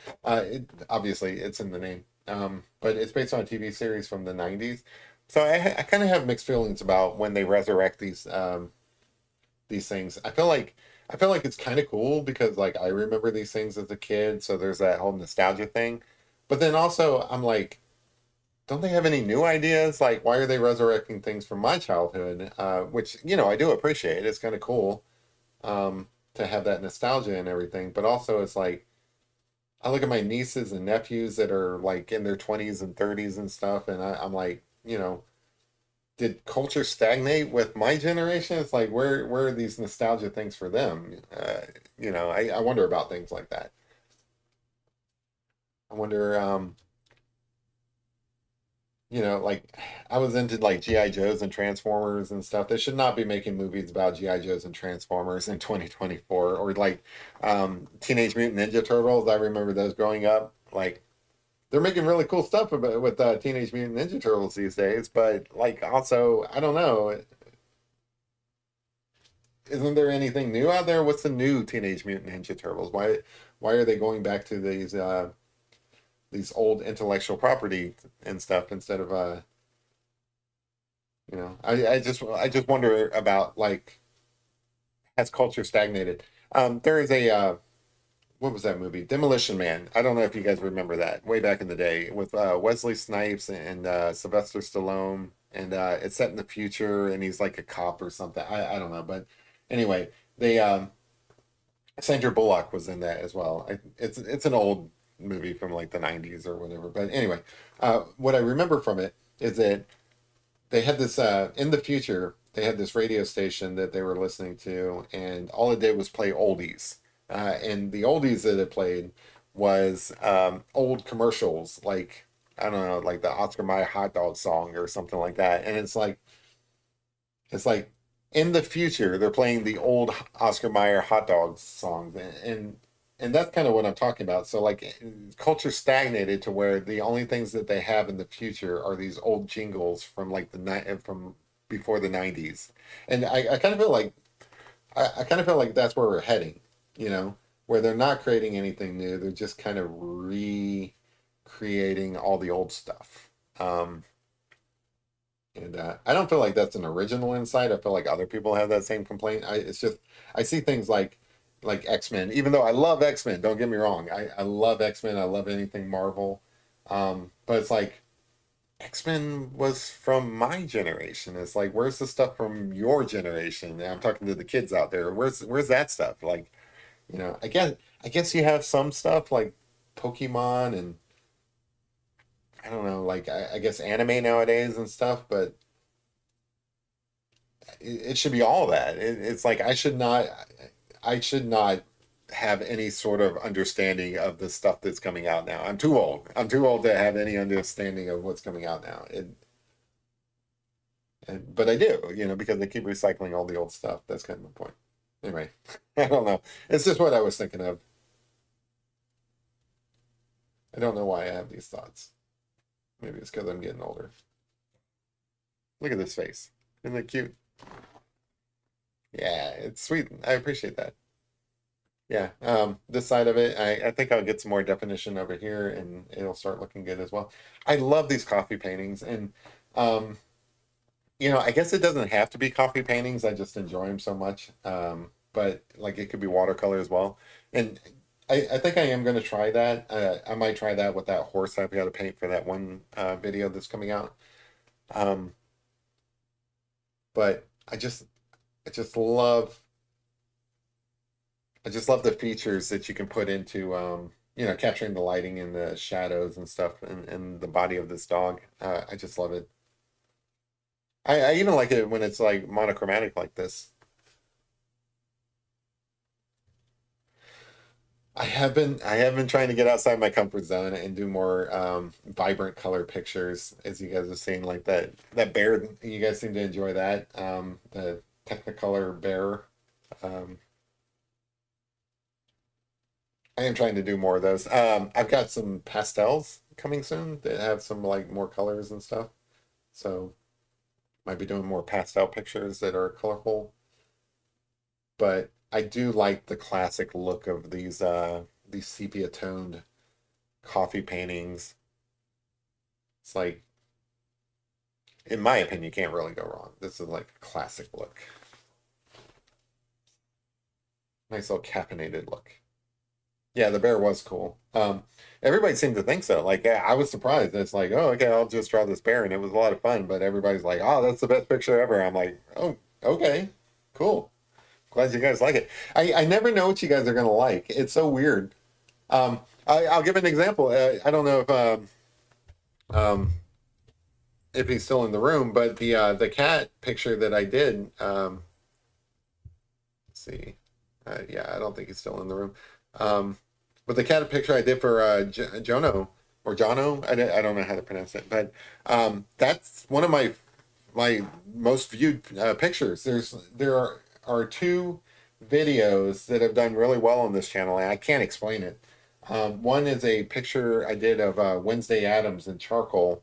obviously it's in the name. But it's based on a TV series from the '90s. So I kind of have mixed feelings about when they resurrect these things. I feel like it's kind of cool because like I remember these things as a kid, so there's that whole nostalgia thing. But then also I'm like, don't they have any new ideas? Like, why are they resurrecting things from my childhood? Which I do appreciate. It's kind of cool to have that nostalgia and everything. But also, it's like I look at my nieces and nephews that are like in their 20s and 30s and stuff, and I'm like, did culture stagnate with my generation? It's like where are these nostalgia things for them? I wonder about things like that. I wonder, like I was into like GI Joes and Transformers and stuff. They should not be making movies about GI Joes and Transformers in 2024, or like Teenage Mutant Ninja Turtles. I remember those growing up. Like they're making really cool stuff about, with Teenage Mutant Ninja Turtles these days, but like also I don't know. Isn't there anything new out there? What's the new Teenage Mutant Ninja Turtles? Why are they going back to these old intellectual property and stuff instead of I just wonder about like has culture stagnated? There is a what was that movie? Demolition Man. I don't know if you guys remember that way back in the day with Wesley Snipes and Sylvester Stallone, and it's set in the future, and he's like a cop or something. I don't know, but anyway, they Sandra Bullock was in that as well. It's an old movie from like the '90s or whatever, but anyway, what I remember from it is that they had this in the future they had this radio station that they were listening to, and all it did was play oldies, and the oldies that it played was old commercials, like I don't know, like the Oscar Mayer hot dog song or something like that. And it's like in the future they're playing the old Oscar Mayer hot dog songs, and that's kind of what I'm talking about. So like culture stagnated to where the only things that they have in the future are these old jingles from like from before the '90s. And I kind of feel like I kind of feel like that's where we're heading, you know, where they're not creating anything new. They're just kind of recreating all the old stuff. And I don't feel like that's an original insight. I feel like other people have that same complaint. It's just I see things like X-Men, even though I love X-Men, don't get me wrong. I love X-Men. I love anything Marvel. But it's like X-Men was from my generation. It's like where's the stuff from your generation? And I'm talking to the kids out there. Where's that stuff? Like, I guess you have some stuff like Pokemon and I don't know, like I guess anime nowadays and stuff, but it should be all that. It's like I should not have any sort of understanding of the stuff that's coming out now. I'm too old. I'm too old to have any understanding of what's coming out now. But I do, because they keep recycling all the old stuff. That's kind of my point. Anyway, I don't know. It's just what I was thinking of. I don't know why I have these thoughts. Maybe it's because I'm getting older. Look at this face. Isn't it cute? Yeah, it's sweet. I appreciate that. Yeah, this side of it, I think I'll get some more definition over here and it'll start looking good as well. I love these coffee paintings, and um, I guess it doesn't have to be coffee paintings. I just enjoy them so much. But like it could be watercolor as well. And I think I am going to try that. I might try that with that horse I've got to paint for that one video that's coming out. Um, but I just love the features that you can put into capturing the lighting and the shadows and stuff and the body of this dog. I just love it. I even like it when it's like monochromatic like this. I have been trying to get outside my comfort zone and do more vibrant color pictures, as you guys have seen, like that bear. You guys seem to enjoy that. The Technicolor bear. Um, I am trying to do more of those. I've got some pastels coming soon that have some like more colors and stuff. So might be doing more pastel pictures that are colorful. But I do like the classic look of these sepia toned coffee paintings. It's like, in my opinion, you can't really go wrong. This is like a classic look. Nice little caffeinated look. Yeah, the bear was cool. Everybody seemed to think so. Like, yeah, I was surprised. It's like, oh, okay, I'll just draw this bear, and it was a lot of fun. But everybody's like, oh, that's the best picture ever. I'm like, oh, okay, cool. Glad you guys like it. I never know what you guys are gonna like. It's so weird. I'll give an example. I don't know um, if he's still in the room, but the cat picture that I did. Let's see. Yeah, I don't think he's still in the room. Um, But the cat picture I did for Jono or Jono, I don't know how to pronounce it, but that's one of my most viewed pictures. There are two videos that have done really well on this channel, and I can't explain it. One is a picture I did of Wednesday Addams in charcoal.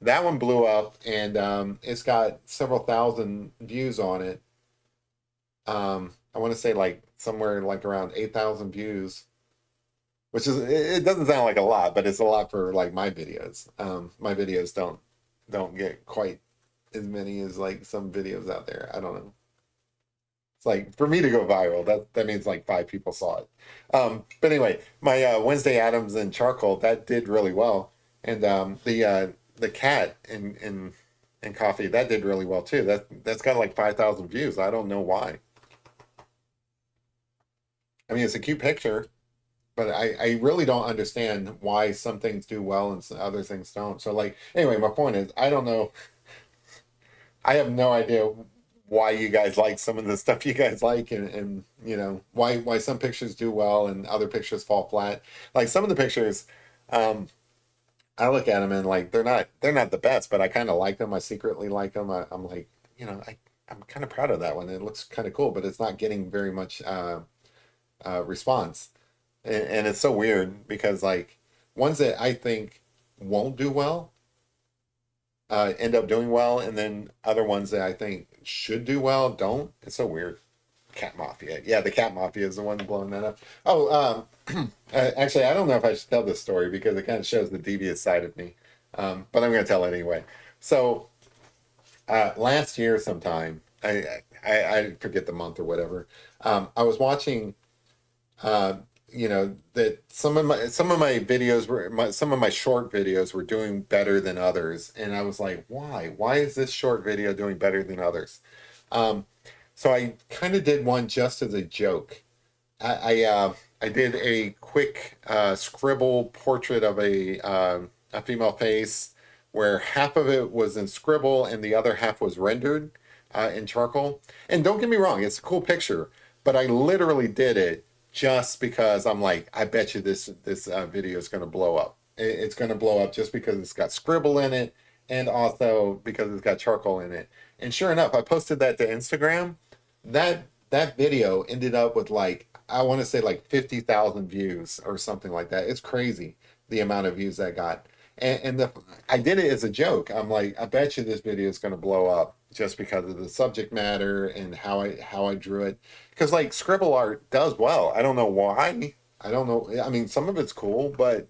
That one blew up, and it's got several thousand views on it. I want to say like somewhere like around 8,000 views, which is it doesn't sound like a lot, but it's a lot for like my videos. My videos don't get quite as many as like some videos out there. I don't know. It's like for me to go viral, that means like 5 people saw it. But anyway, my Wednesday Addams and charcoal that did really well, and the cat in coffee that did really well too. That's got like 5,000 views. I don't know why. I mean, it's a cute picture, but I really don't understand why some things do well and some other things don't. So like anyway, my point is I don't know. I have no idea why you guys like some of the stuff you guys like, and you know why some pictures do well and other pictures fall flat. Like some of the pictures, um, I look at them and like they're not the best, but I kind of like them. I secretly like them. I'm like, I'm kind of proud of that one. It looks kind of cool, but it's not getting very much response, and it's so weird because like ones that I think won't do well end up doing well, and then other ones that I think should do well don't. It's so weird. Cat Mafia. Yeah, the Cat Mafia is the one blowing that up. Oh, actually, I don't know if I should tell this story because it kind of shows the devious side of me. But I'm going to tell it anyway. So, last year sometime, I forget the month or whatever, I was watching uh, that some of my videos some of my short videos were doing better than others, and I was like, why is this short video doing better than others? um, so I kind of did one just as a joke. I did a quick scribble portrait of a female face where half of it was in scribble and the other half was rendered in charcoal. And don't get me wrong, it's a cool picture, but I literally did it just because I'm like, I bet you this video is going to blow up. It's going to blow up just because it's got scribble in it, and also because it's got charcoal in it. And sure enough, I posted that to Instagram. That video ended up with like I want to say like 50,000 views or something like that. It's crazy the amount of views that got. And I did it as a joke. I'm like, I bet you this video is going to blow up just because of the subject matter and how I drew it. Because like scribble art does well. I don't know why. I don't know. I mean, some of it's cool, but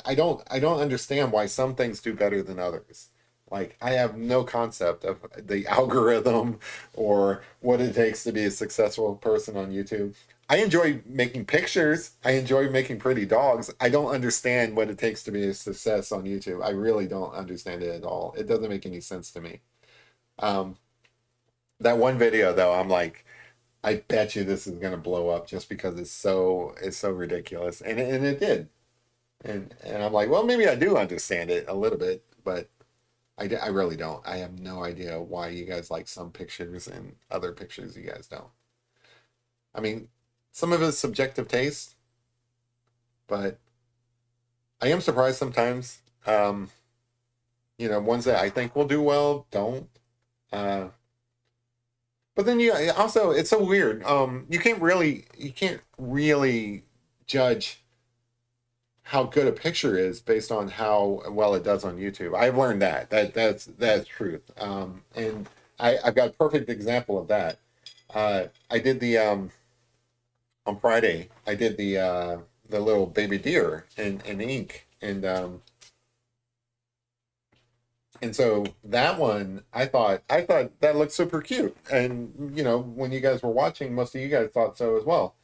I don't understand why some things do better than others. Like I have no concept of the algorithm or what it takes to be a successful person on YouTube. I enjoy making pictures. I enjoy making pretty dogs. I don't understand what it takes to be a success on YouTube. I really don't understand it at all. It doesn't make any sense to me. Um, that one video though, I'm like, I bet you this is gonna blow up just because it's so ridiculous, and it did. And I'm like, well, maybe I do understand it a little bit, but I really don't. I have no idea why you guys like some pictures and other pictures you guys don't. I mean, some of it's subjective taste, but I am surprised sometimes. Ones that I think will do well don't. Uh, but then you also it's so weird. You can't really judge how good a picture is based on how well it does on YouTube. I've learned that's truth. And I've got a perfect example of that. I did the on Friday. I did the little baby deer in ink, and so that one I thought that looked super cute. And when you guys were watching, most of you guys thought so as well.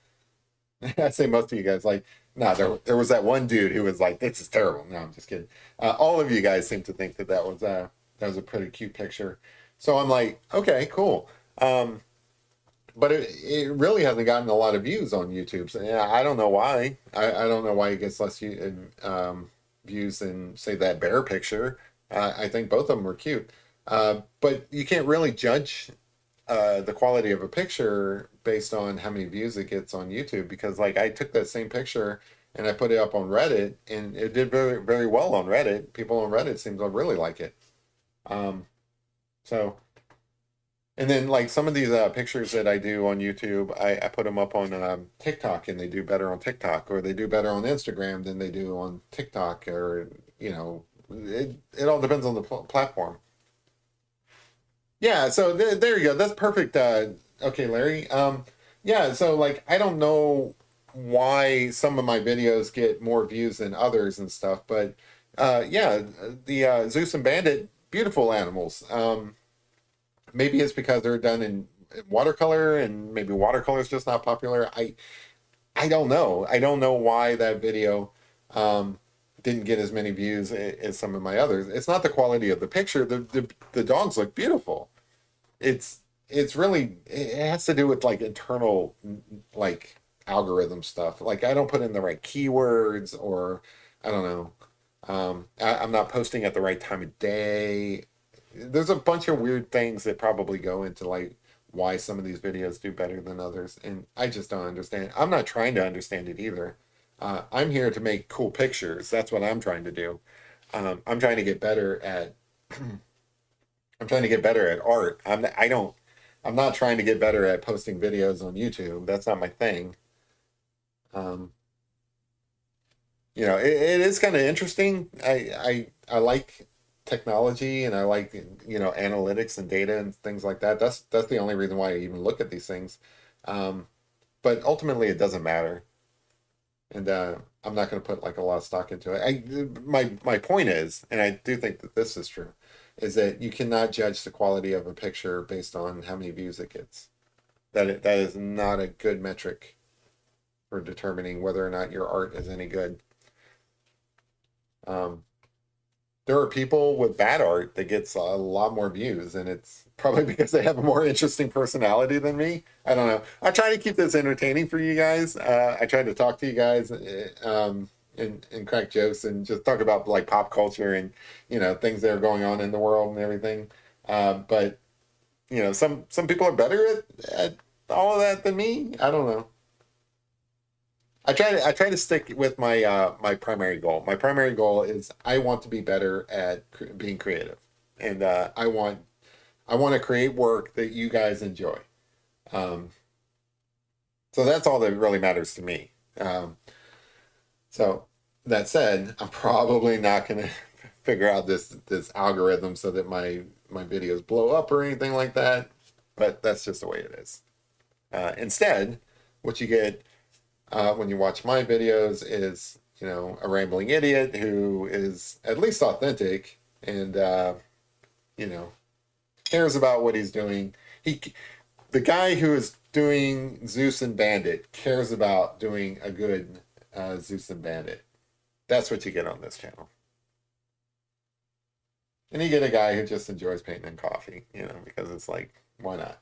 I say most of you guys like, no, there was that one dude who was like, this is terrible. No, I'm just kidding. All of you guys seem to think that was a pretty cute picture. So I'm like, okay, cool. But it really hasn't gotten a lot of views on YouTube. So yeah, I don't know why. I don't know why it gets less views than say that bear picture. I think both of them were cute. But you can't really judge the quality of a picture based on how many views it gets on YouTube, because like I took that same picture and I put it up on Reddit, and it did very, very well on Reddit. People on Reddit seem to really like it. Um, so, and then like some of these pictures that I do on YouTube, I put them up on TikTok, and they do better on TikTok, or they do better on Instagram than they do on TikTok, or it all depends on the platform. Yeah, so there you go. That's perfect. Okay, Larry. Yeah, so like I don't know why some of my videos get more views than others and stuff, but yeah, the Zeus and Bandit, beautiful animals. Maybe it's because they're done in watercolor, and maybe watercolor is just not popular. I don't know. I don't know why that video um, didn't get as many views as some of my others. It's not the quality of the picture. The dogs look beautiful. It's really, it has to do with like internal like algorithm stuff. Like I don't put in the right keywords, or I don't know. I'm not posting at the right time of day. There's a bunch of weird things that probably go into like why some of these videos do better than others, and I just don't understand. I'm not trying to understand it either. I'm here to make cool pictures. That's what I'm trying to do. I'm trying to get better at I'm trying to get better at art. I'm not trying to get better at posting videos on YouTube. That's not my thing. Um, it is kind of interesting. I like technology, and I like analytics and data and things like that. That's the only reason why I even look at these things. Um, but ultimately, it doesn't matter, and I'm not going to put like a lot of stock into it. My point is, and I do think that this is true, is that you cannot judge the quality of a picture based on how many views it gets. That is not a good metric for determining whether or not your art is any good. Um, there are people with bad art that gets a lot more views, and it's probably because they have a more interesting personality than me. I don't know. I try to keep this entertaining for you guys. I try to talk to you guys, and crack jokes, and just talk about like pop culture, and things that are going on in the world and everything. But some people are better at all of that than me. I don't know. I try to stick with my primary goal. My primary goal is I want to be better at being creative, and I want to create work that you guys enjoy. Um, so that's all that really matters to me. So that said, I'm probably not going to figure out this algorithm so that my videos blow up or anything like that. But that's just the way it is. Instead, what you get when you watch my videos is a rambling idiot who is at least authentic, and you know cares about what he's doing. The guy who is doing Zeus and Bandit cares about doing a good Zeus and Bandit. That's what you get on this channel. And you get a guy who just enjoys painting and coffee, because it's like, why not?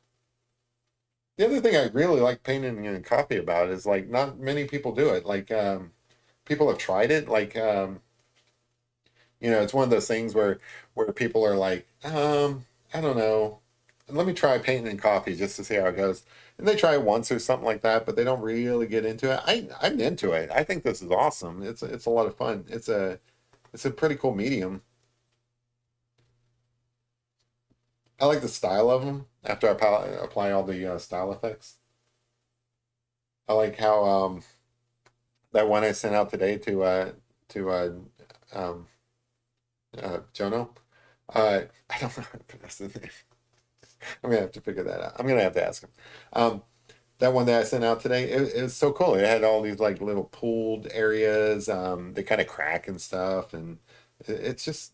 The other thing I really like painting and coffee about is like not many people do it. Like people have tried it. Like it's one of those things where people are like, I don't know, let me try painting and coffee just to see how it goes. And they try it once or something like that, but they don't really get into it. I'm into it. I think this is awesome. It's a lot of fun. It's a pretty cool medium. I like the style of them after I apply all the style effects. I like how that one I sent out today to um, Jono. I don't know how to pronounce his name. I'm gonna have to figure that out. I'm gonna have to ask him. Um, that one that I sent out today, it was so cool. It had all these like little pooled areas. They kind of crack and stuff, and it's just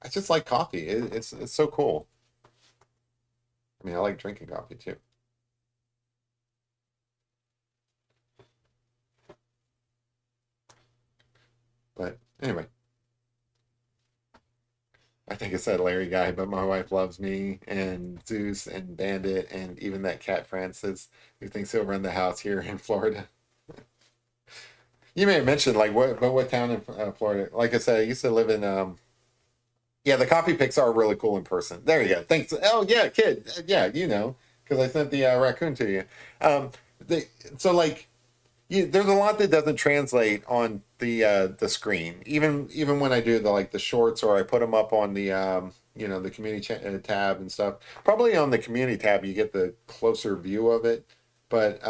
I just like coffee. It's so cool. I mean, I like drinking coffee too. But anyway, I think it's that Larry guy, but my wife loves me, and Zeus and Bandit, and even that cat Francis who thinks he'll run the house here in Florida. You may have mentioned like what town in Florida. Like I said, I used to live in yeah, the coffee pics are really cool in person. There you go. Thanks. Oh yeah, kid. Yeah, because I sent the raccoon to you. Um, they so like there's a lot that doesn't translate on the screen. Even when I do the shorts or I put them up on the the community tab and stuff. Probably on the community tab you get the closer view of it. But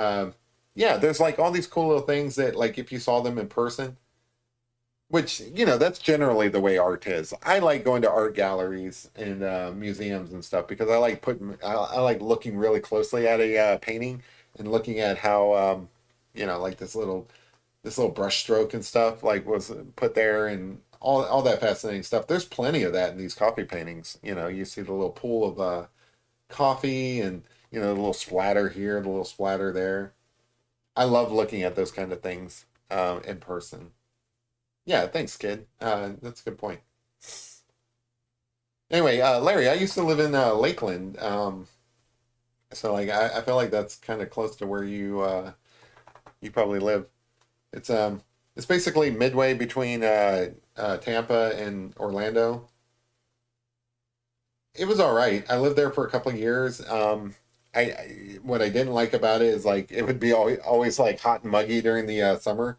yeah, there's like all these cool little things that like if you saw them in person, which that's generally the way art is. I like going to art galleries and museums and stuff because I like looking really closely at a painting and looking at how like this little brush stroke and stuff like was put there and all that fascinating stuff. There's plenty of that in these coffee paintings. You see the little pool of coffee and the little splatter here, the little splatter there. I love looking at those kind of things in person. Yeah, thanks, kid. That's a good point. Anyway, Larry, I used to live in Lakeland, so like I feel like that's kind of close to where you probably live. It's it's basically midway between Tampa and Orlando. It was all right. I lived there for a couple of years. What I didn't like about it is like it would be always like hot and muggy during the summer,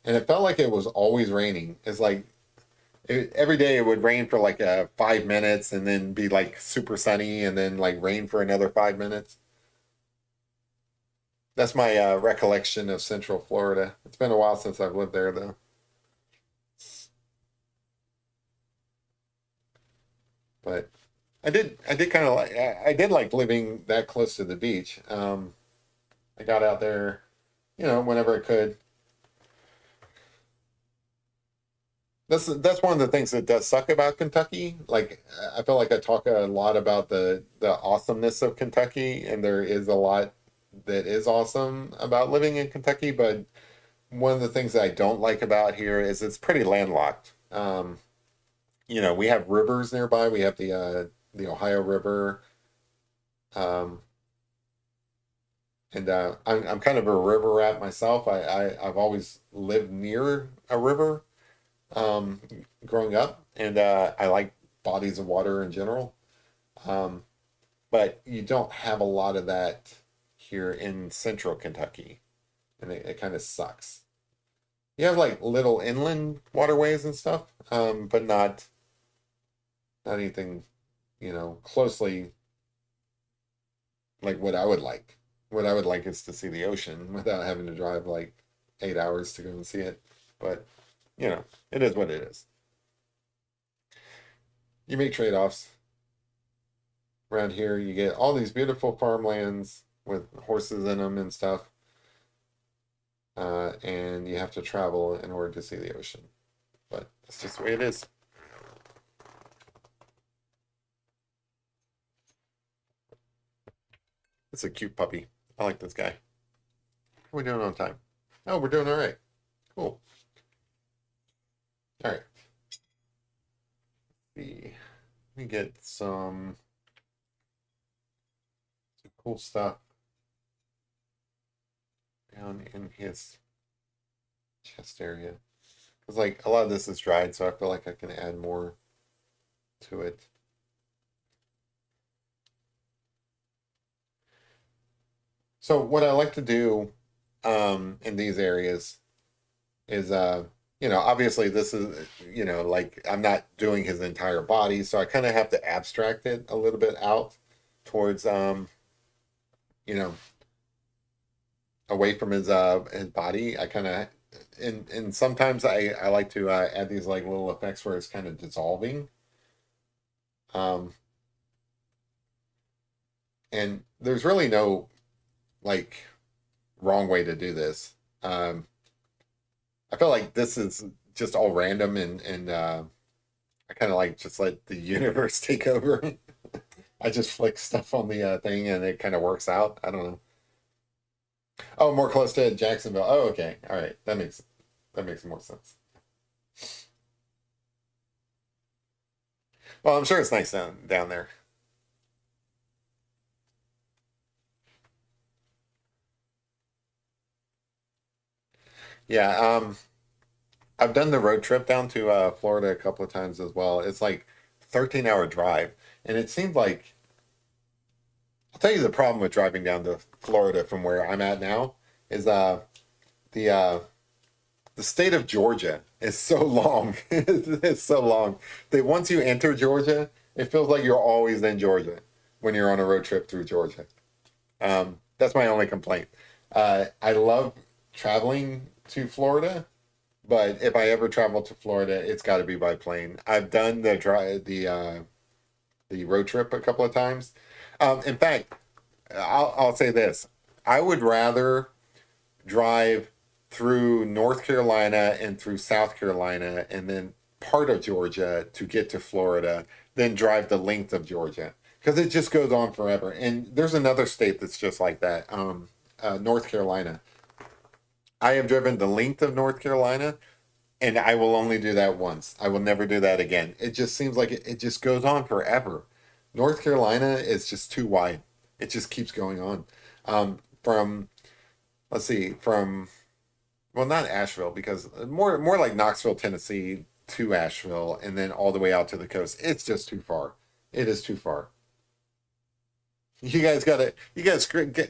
and it felt like it was always raining. It's like every day it would rain for like 5 minutes and then be like super sunny and then like rain for another 5 minutes. That's my recollection of Central Florida. It's been a while since I've lived there though. But I did kind of like I did like living that close to the beach. I got out there, whenever I could. That's one of the things that does suck about Kentucky. Like I feel like I talk a lot about the awesomeness of Kentucky, and there is a lot that is awesome about living in Kentucky. But one of the things that I don't like about here is it's pretty landlocked. We have rivers nearby. We have the Ohio River, um, and I'm kind of a river rat myself. I've always lived near a river um, growing up, and I like bodies of water in general. Um, but you don't have a lot of that here in central Kentucky, and it kind of sucks. You have like little inland waterways and stuff, but not anything, closely like what I would like. What I would like is to see the ocean without having to drive like 8 hours to go and see it. But it is what it is. You make trade-offs around here. You get all these beautiful farmlands with horses in them and stuff, and you have to travel in order to see the ocean. But that's just the way it is. It's a cute puppy. I like this guy. How are we doing on time? Oh, we're doing all right. Cool. All right. Let me get some cool stuff down in his chest area. Because like a lot of this is dried, so I feel like I can add more to it. So what I like to do in these areas is obviously this is like I'm not doing his entire body, so I kind of have to abstract it a little bit out towards you know away from his body. I kind of and sometimes I like to add these like little effects where it's kind of dissolving. Um, and there's really no like wrong way to do this. I feel like this is just all random and I kind of like just let the universe take over. I just flick stuff on the thing and it kind of works out. I don't know. Oh, more close to Jacksonville. Oh, okay. All right. That makes more sense. Well, I'm sure it's nice down there. Yeah. I've done the road trip down to Florida a couple of times as well. It's like 13-hour drive, and it seemed like I'll tell you the problem with driving down to Florida from where I'm at now is the uh, the state of Georgia is so long. It's so long that once you enter Georgia, it feels like you're always in Georgia when you're on a road trip through Georgia. That's my only complaint. I love traveling to Florida, but if I ever travel to Florida, it's got to be by plane. I've done the road trip a couple of times. In fact, I'll say this: I would rather drive through North Carolina and through South Carolina and then part of Georgia to get to Florida than drive the length of Georgia because it just goes on forever. And there's another state that's just like that, North Carolina. I have driven the length of North Carolina, and I will only do that once. I will never do that again. It just seems like it just goes on forever. North Carolina is just too wide. It just keeps going on. From let's see, from well, not Asheville because more like Knoxville, Tennessee to Asheville, and then all the way out to the coast. It's just too far. It is too far. You guys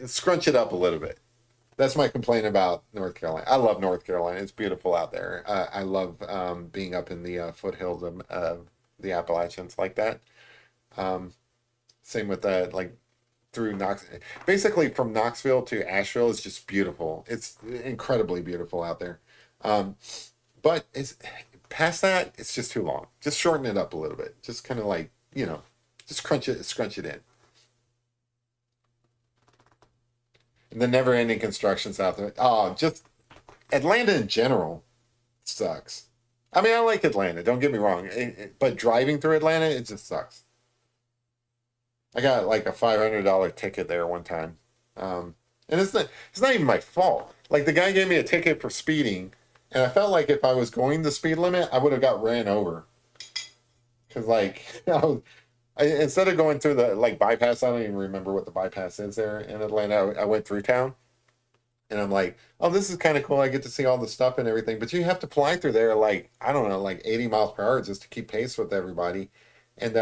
scrunch it up a little bit. That's my complaint about North Carolina. I love North Carolina. It's beautiful out there. I love being up in the foothills of the Appalachians like that. Um, Same with like through Knox. Basically, from Knoxville to Asheville is just beautiful. It's incredibly beautiful out there. Um, but it's past that, it's just too long. Just shorten it up a little bit. Just kind of like just scrunch it in. And the never-ending construction south of it. Oh, just Atlanta in general sucks. I mean, I like Atlanta. Don't get me wrong, but driving through Atlanta, it just sucks. I got like a $500 ticket there one time, and it's not even my fault. Like the guy gave me a ticket for speeding, and I felt like if I was going the speed limit, I would have got ran over. Cause like instead of going through the like bypass, I don't even remember what the bypass is there in Atlanta. I went through town, and I'm like, oh, this is kind of cool. I get to see all the stuff and everything, but you have to fly through there like I don't know, like 80 miles per hour just to keep pace with everybody, and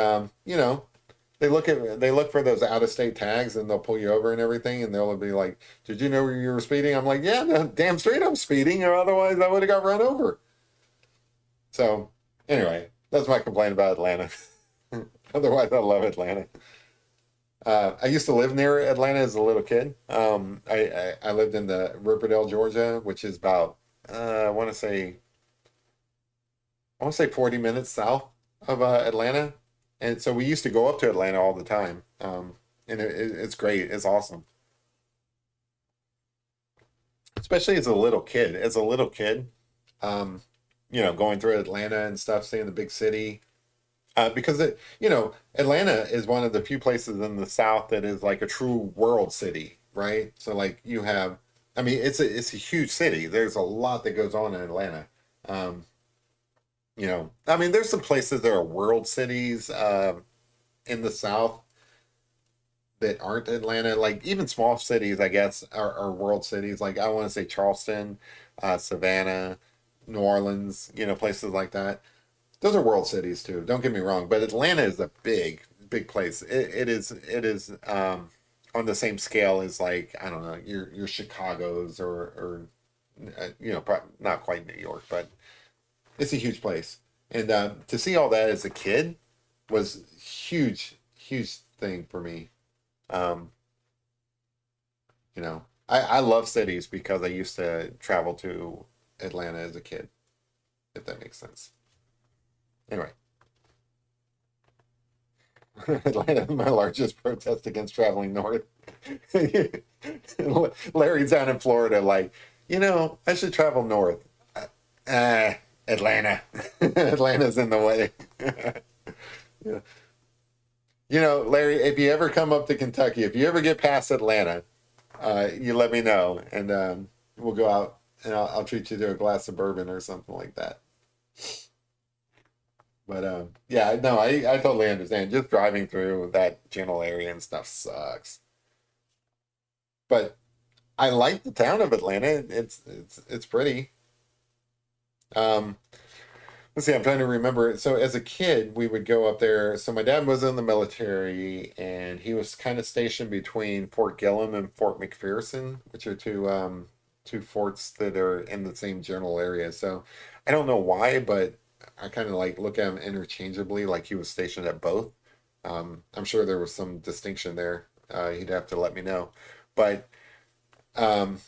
they look for those out of state tags and they'll pull you over and everything and they'll be like, "Did you know you were speeding?" I'm like, "Yeah, no, damn straight I'm speeding, or otherwise I would have got run over." So anyway, that's my complaint about Atlanta. Otherwise, I love Atlanta. I used to live near Atlanta as a little kid. I lived in the Riverdale, Georgia, which is about I want to say 40 minutes south of Atlanta, and so we used to go up to Atlanta all the time. And it's great. It's awesome, especially as a little kid. As a little kid, um, going through Atlanta and stuff, seeing the big city. Because Atlanta is one of the few places in the South that is like a true world city, right? So like you have, I mean, it's a huge city. There's a lot that goes on in Atlanta. Um, I mean, there's some places that are world cities in the South that aren't Atlanta. Like even small cities, I guess, are world cities. Like I want to say Charleston, Savannah, New Orleans, places like that. Those are world cities too. Don't get me wrong, but Atlanta is a big place. It is on the same scale as like I don't know your Chicago's or not quite New York, but it's a huge place. And to see all that as a kid was huge thing for me. Um, I love cities because I used to travel to Atlanta as a kid, if that makes sense. Anyway, Atlanta, my largest protest against traveling north. Larry's down in Florida, like, I should travel north. Uh, Atlanta. Atlanta's in the way. Yeah. Larry, if you ever come up to Kentucky, if you ever get past Atlanta, you let me know, and we'll go out and I'll treat you to a glass of bourbon or something like that. But yeah, no, I totally understand. Just driving through that general area and stuff sucks. But I like the town of Atlanta. It's pretty. Um, let's see, I'm trying to remember. So as a kid, we would go up there. So my dad was in the military, and he was kind of stationed between Fort Gillem and Fort McPherson, which are two two forts that are in the same general area. So I don't know why, but I kind of like look at him interchangeably, like he was stationed at both. I'm sure there was some distinction there. He'd have to let me know. But um,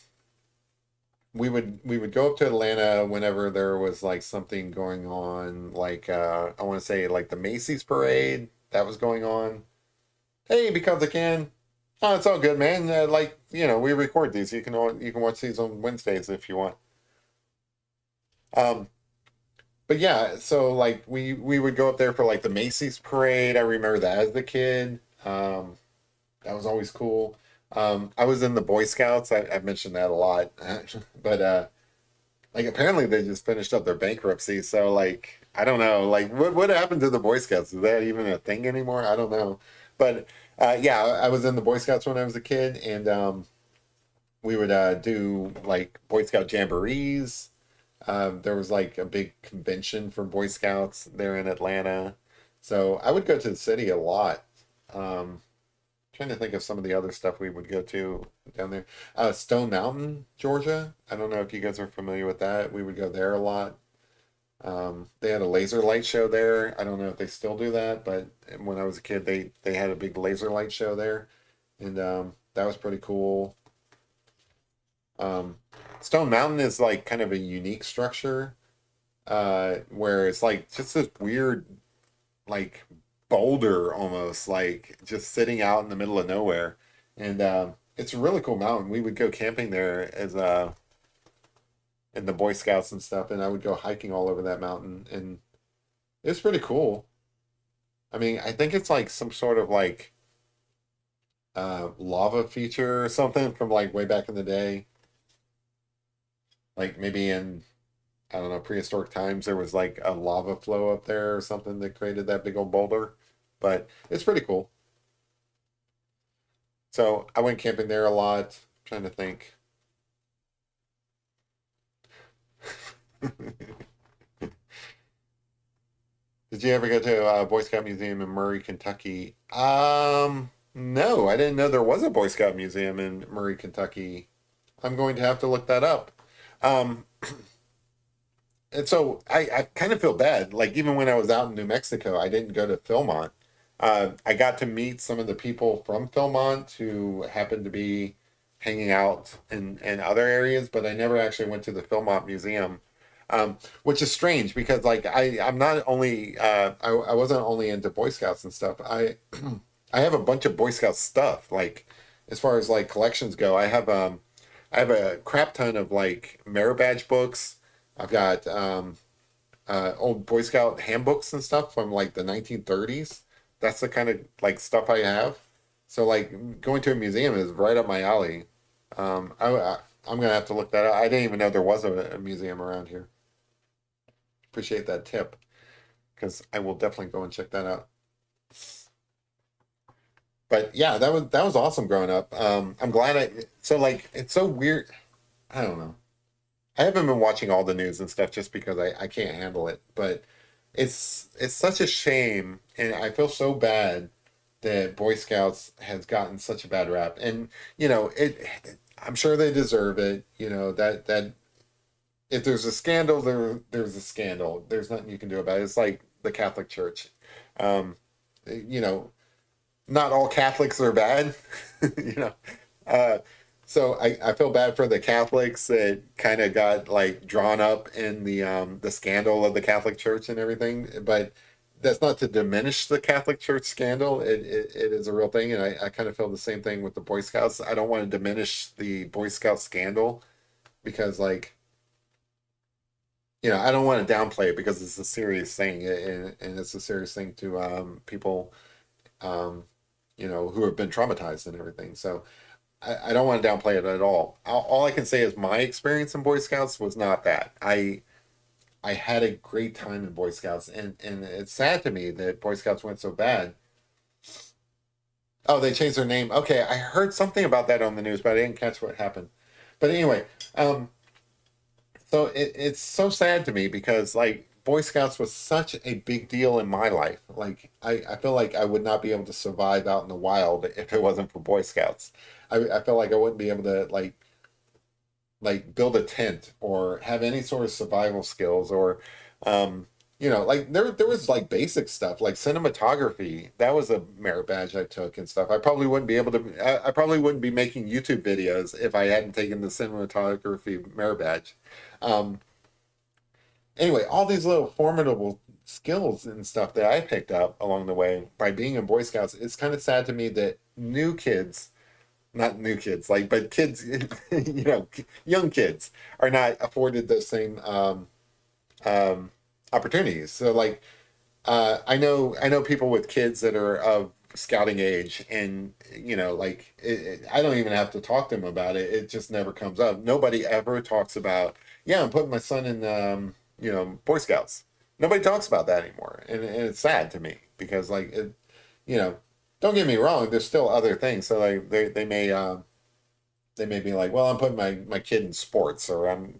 we would go up to Atlanta whenever there was like something going on, like I want to say like the Macy's parade that was going on. Hey, because I can. Oh, it's all good, man. Like we record these. You can watch these on Wednesdays if you want. Um, but yeah, so like we would go up there for like the Macy's parade. I remember that as a kid. That was always cool. I was in the Boy Scouts. I've mentioned that a lot, but like apparently they just finished up their bankruptcy. So like I don't know, like what happened to the Boy Scouts? Is that even a thing anymore? I don't know. But yeah, I was in the Boy Scouts when I was a kid, and we would do like Boy Scout jamborees. There was like a big convention for Boy Scouts there in Atlanta. So I would go to the city a lot. Um, Trying to think of some of the other stuff we would go to down there. Stone Mountain, Georgia. I don't know if you guys are familiar with that. We would go there a lot. They had a laser light show there. I don't know if they still do that, but when I was a kid, they had a big laser light show there, and that was pretty cool. Um, Stone Mountain is like kind of a unique structure, where it's like just this weird like boulder almost like just sitting out in the middle of nowhere, and it's a really cool mountain. We would go camping there as in the Boy Scouts and stuff, and I would go hiking all over that mountain, and it's pretty cool. I mean, I think it's like some sort of like lava feature or something from like way back in the day, like maybe in I don't know, prehistoric times there was like a lava flow up there or something that created that big old boulder. But it's pretty cool. So I went camping there a lot. Trying to think. Did you ever go to a Boy Scout museum in Murray, Kentucky? No, I didn't know there was a Boy Scout museum in Murray, Kentucky. I'm going to have to look that up. Um, and so I kind of feel bad. Like even when I was out in New Mexico, I didn't go to Philmont. I got to meet some of the people from Philmont who happened to be hanging out in other areas, but I never actually went to the Philmont Museum, which is strange because like I'm not only I wasn't only into Boy Scouts and stuff. I have a bunch of Boy Scout stuff. Like as far as like collections go, I have a crap ton of like merit badge books. I've got old Boy Scout handbooks and stuff from like the 1930s. That's the kind of like stuff I have. So like going to a museum is right up my alley. I'm gonna have to look that up. I didn't even know there was a museum around here. Appreciate that tip because I will definitely go and check that out. But yeah, that was awesome growing up. I'm glad so like it's so weird. I don't know. I haven't been watching all the news and stuff just because I can't handle it. But it's such a shame, and I feel so bad that Boy Scouts has gotten such a bad rap. And I'm sure they deserve it. That if there's a scandal, there's a scandal. There's nothing you can do about it. It's like the Catholic Church. Um, you know, Not all Catholics are bad. you know. Uh, so I feel bad for the Catholics that kind of got like drawn up in the scandal of the Catholic Church and everything. But that's not to diminish the Catholic Church scandal. It is a real thing, and I kind of feel the same thing with the Boy Scouts. I don't want to diminish the Boy Scout scandal because like I don't want to downplay it because it's a serious thing, and it's a serious thing to people um, who have been traumatized and everything. So I don't want to downplay it at all. All I can say is my experience in Boy Scouts was not that. I had a great time in Boy Scouts, and it's sad to me that Boy Scouts went so bad. Oh, they changed their name. Okay, I heard something about that on the news, but I didn't catch what happened. But anyway, so it's so sad to me because like Boy Scouts was such a big deal in my life. Like I feel like I would not be able to survive out in the wild if it wasn't for Boy Scouts. I feel like I wouldn't be able to like like build a tent or have any sort of survival skills or um like there was like basic stuff like cinematography. That was a merit badge I took and stuff. I probably wouldn't be able to I probably wouldn't be making YouTube videos if I hadn't taken the cinematography merit badge. um anyway, all these little formidable skills and stuff that I picked up along the way by being in Boy Scouts. It's kind of sad to me that new kids, not new kids, like, but kids, young kids are not afforded those same um, opportunities. So, like, I know people with kids that are of scouting age, and like, I don't even have to talk to them about it. It just never comes up. Nobody ever talks about, yeah, I'm putting my son in, Boy Scouts. Nobody talks about that anymore, and it's sad to me because, like, you know, don't get me wrong, there's still other things. So like they may be like, well, I'm putting my kid in sports, or I'm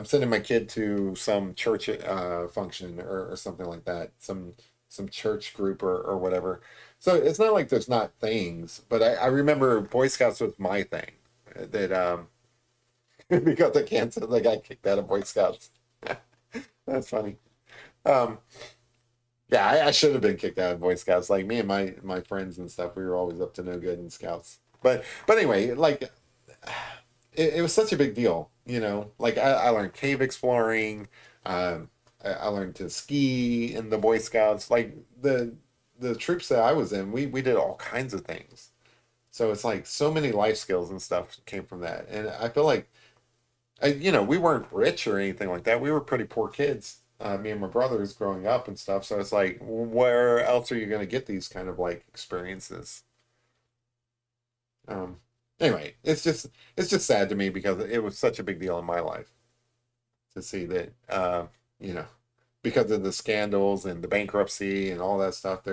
sending my kid to some church function or something like that, some church group or whatever. So it's not like there's not things, but I remember Boy Scouts was my thing that because I can't say I got kicked out of Boy Scouts. That's funny. Um, yeah, I should have been kicked out of Boy Scouts. Like me and my friends and stuff, we were always up to no good in Scouts. But anyway, like it was such a big deal, Like I learned cave exploring. I learned to ski in the Boy Scouts. Like the troops that I was in, we did all kinds of things. So it's like so many life skills and stuff came from that. And I feel like we weren't rich or anything like that. We were pretty poor kids, me and my brothers growing up and stuff. So it's like, where else are you going to get these kind of like experiences? Um, anyway, it's just sad to me because it was such a big deal in my life to see that, you know, because of the scandals and the bankruptcy and all that stuff.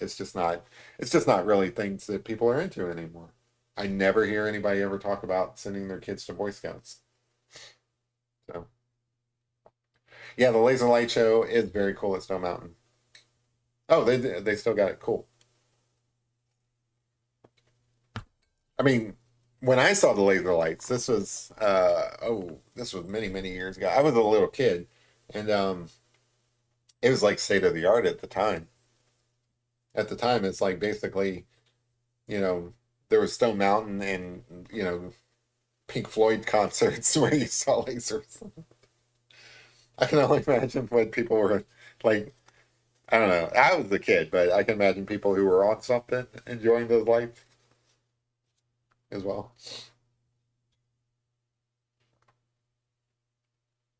It's just not, it's just not really things that people are into anymore. I never hear anybody ever talk about sending their kids to Boy Scouts. So yeah, the laser light show is very cool at Stone Mountain. Oh, they still got it. Cool. I mean, when I saw the laser lights, this was many, many years ago. I was a little kid, and it was like state of the art at the time. At the time, it's like basically, you know, there was Stone Mountain and, Pink Floyd concerts where you saw lasers. I can only imagine what people were like. I don't know. I was a kid, but I can imagine people who were on something enjoying those lights as well.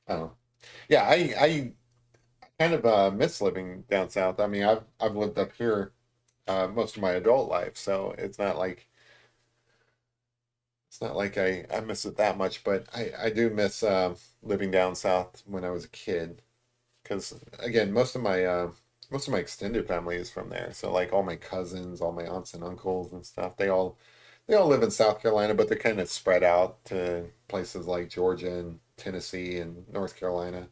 I don't know. Yeah, I kind of miss living down south. I mean, I've lived up here most of my adult life, so it's not like I miss it that much. But I do miss living down south when I was a kid, because again, most of my extended family is from there. So like all my cousins, all my aunts and uncles and stuff, they all live in South Carolina, but they're kind of spread out to places like Georgia and Tennessee and North Carolina.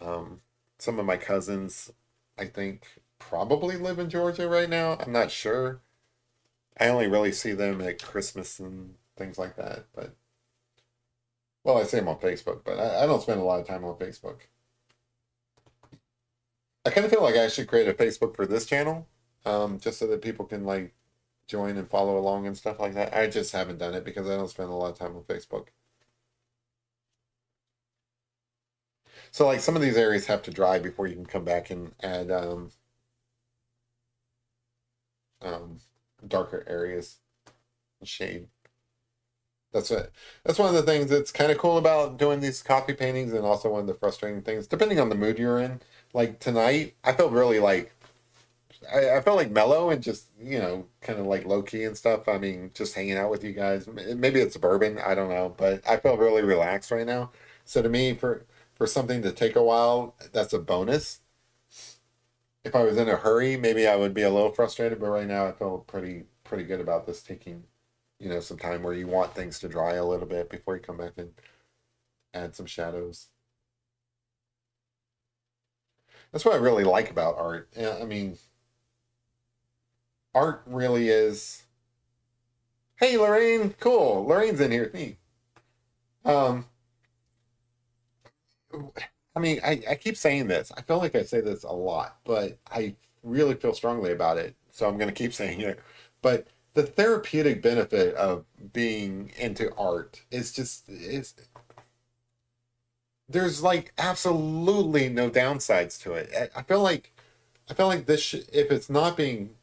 Um, some of my cousins, I think, probably live in Georgia right now. I'm not sure. I only really see them at Christmas and things like that. But well, I see them on Facebook, but I don't spend a lot of time on Facebook. I kind of feel like I should create a Facebook for this channel, just so that people can like join and follow along and stuff like that. I just haven't done it because I don't spend a lot of time on Facebook. So like some of these areas have to dry before you can come back and add um, darker areas, shade. That's one of the things that's kind of cool about doing these coffee paintings, and also one of the frustrating things, depending on the mood you're in. Like tonight, I felt really like I felt like mellow and just kind of like low key and stuff. I mean, just hanging out with you guys. Maybe it's bourbon, I don't know, but I felt really relaxed right now. So to me, for something to take a while, that's a bonus. If I was in a hurry, maybe I would be a little frustrated, but right now I feel pretty good about this taking, some time where you want things to dry a little bit before you come back and add some shadows. That's what I really like about art. Yeah, I mean, art really is. Hey, Lorraine, cool. Lorraine's in here. Me. Um, I mean, I keep saying this. I feel like I say this a lot, but I really feel strongly about it. So I'm going to keep saying it. But the therapeutic benefit of being into art is just is there's like absolutely no downsides to it. I feel like this if it's not being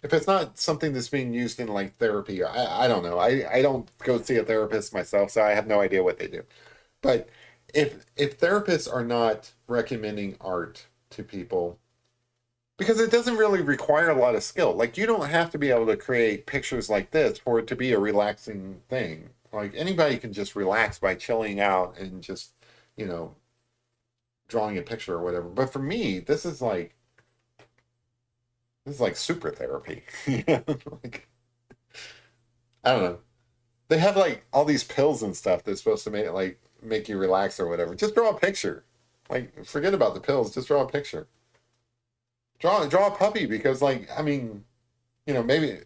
if it's not something that's being used in like therapy, I don't know. I don't go see a therapist myself, so I have no idea what they do. But if therapists are not recommending art to people, because it doesn't really require a lot of skill. Like you don't have to be able to create pictures like this for it to be a relaxing thing. Like anybody can just relax by chilling out and just, you know, drawing a picture or whatever. But for me, this is like super therapy. Like, I don't know. They have like all these pills and stuff that's supposed to make you relax or whatever. Just draw a picture. Like forget about the pills. Just draw a picture. Draw a puppy because like I mean, you know, maybe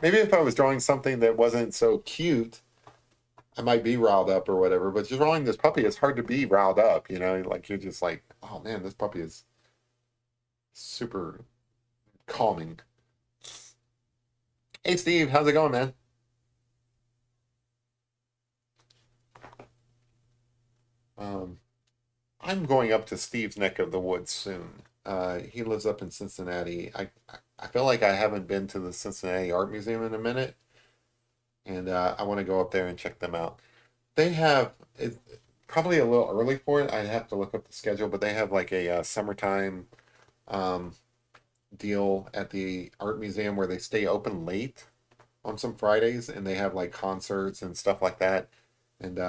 if I was drawing something that wasn't so cute, I might be riled up or whatever. But just drawing this puppy, it's hard to be riled up. You know, like you're just like, oh man, this puppy is super calming. Hey Steve, how's it going, man? Um, I'm going up to Steve's neck of the woods soon. He lives up in Cincinnati. I feel like I haven't been to the Cincinnati Art Museum in a minute, and I want to go up there and check them out. They have it probably a little early for it. I'd have to look up the schedule, but they have like a summertime um, deal at the art museum where they stay open late on some Fridays, and they have like concerts and stuff like that. And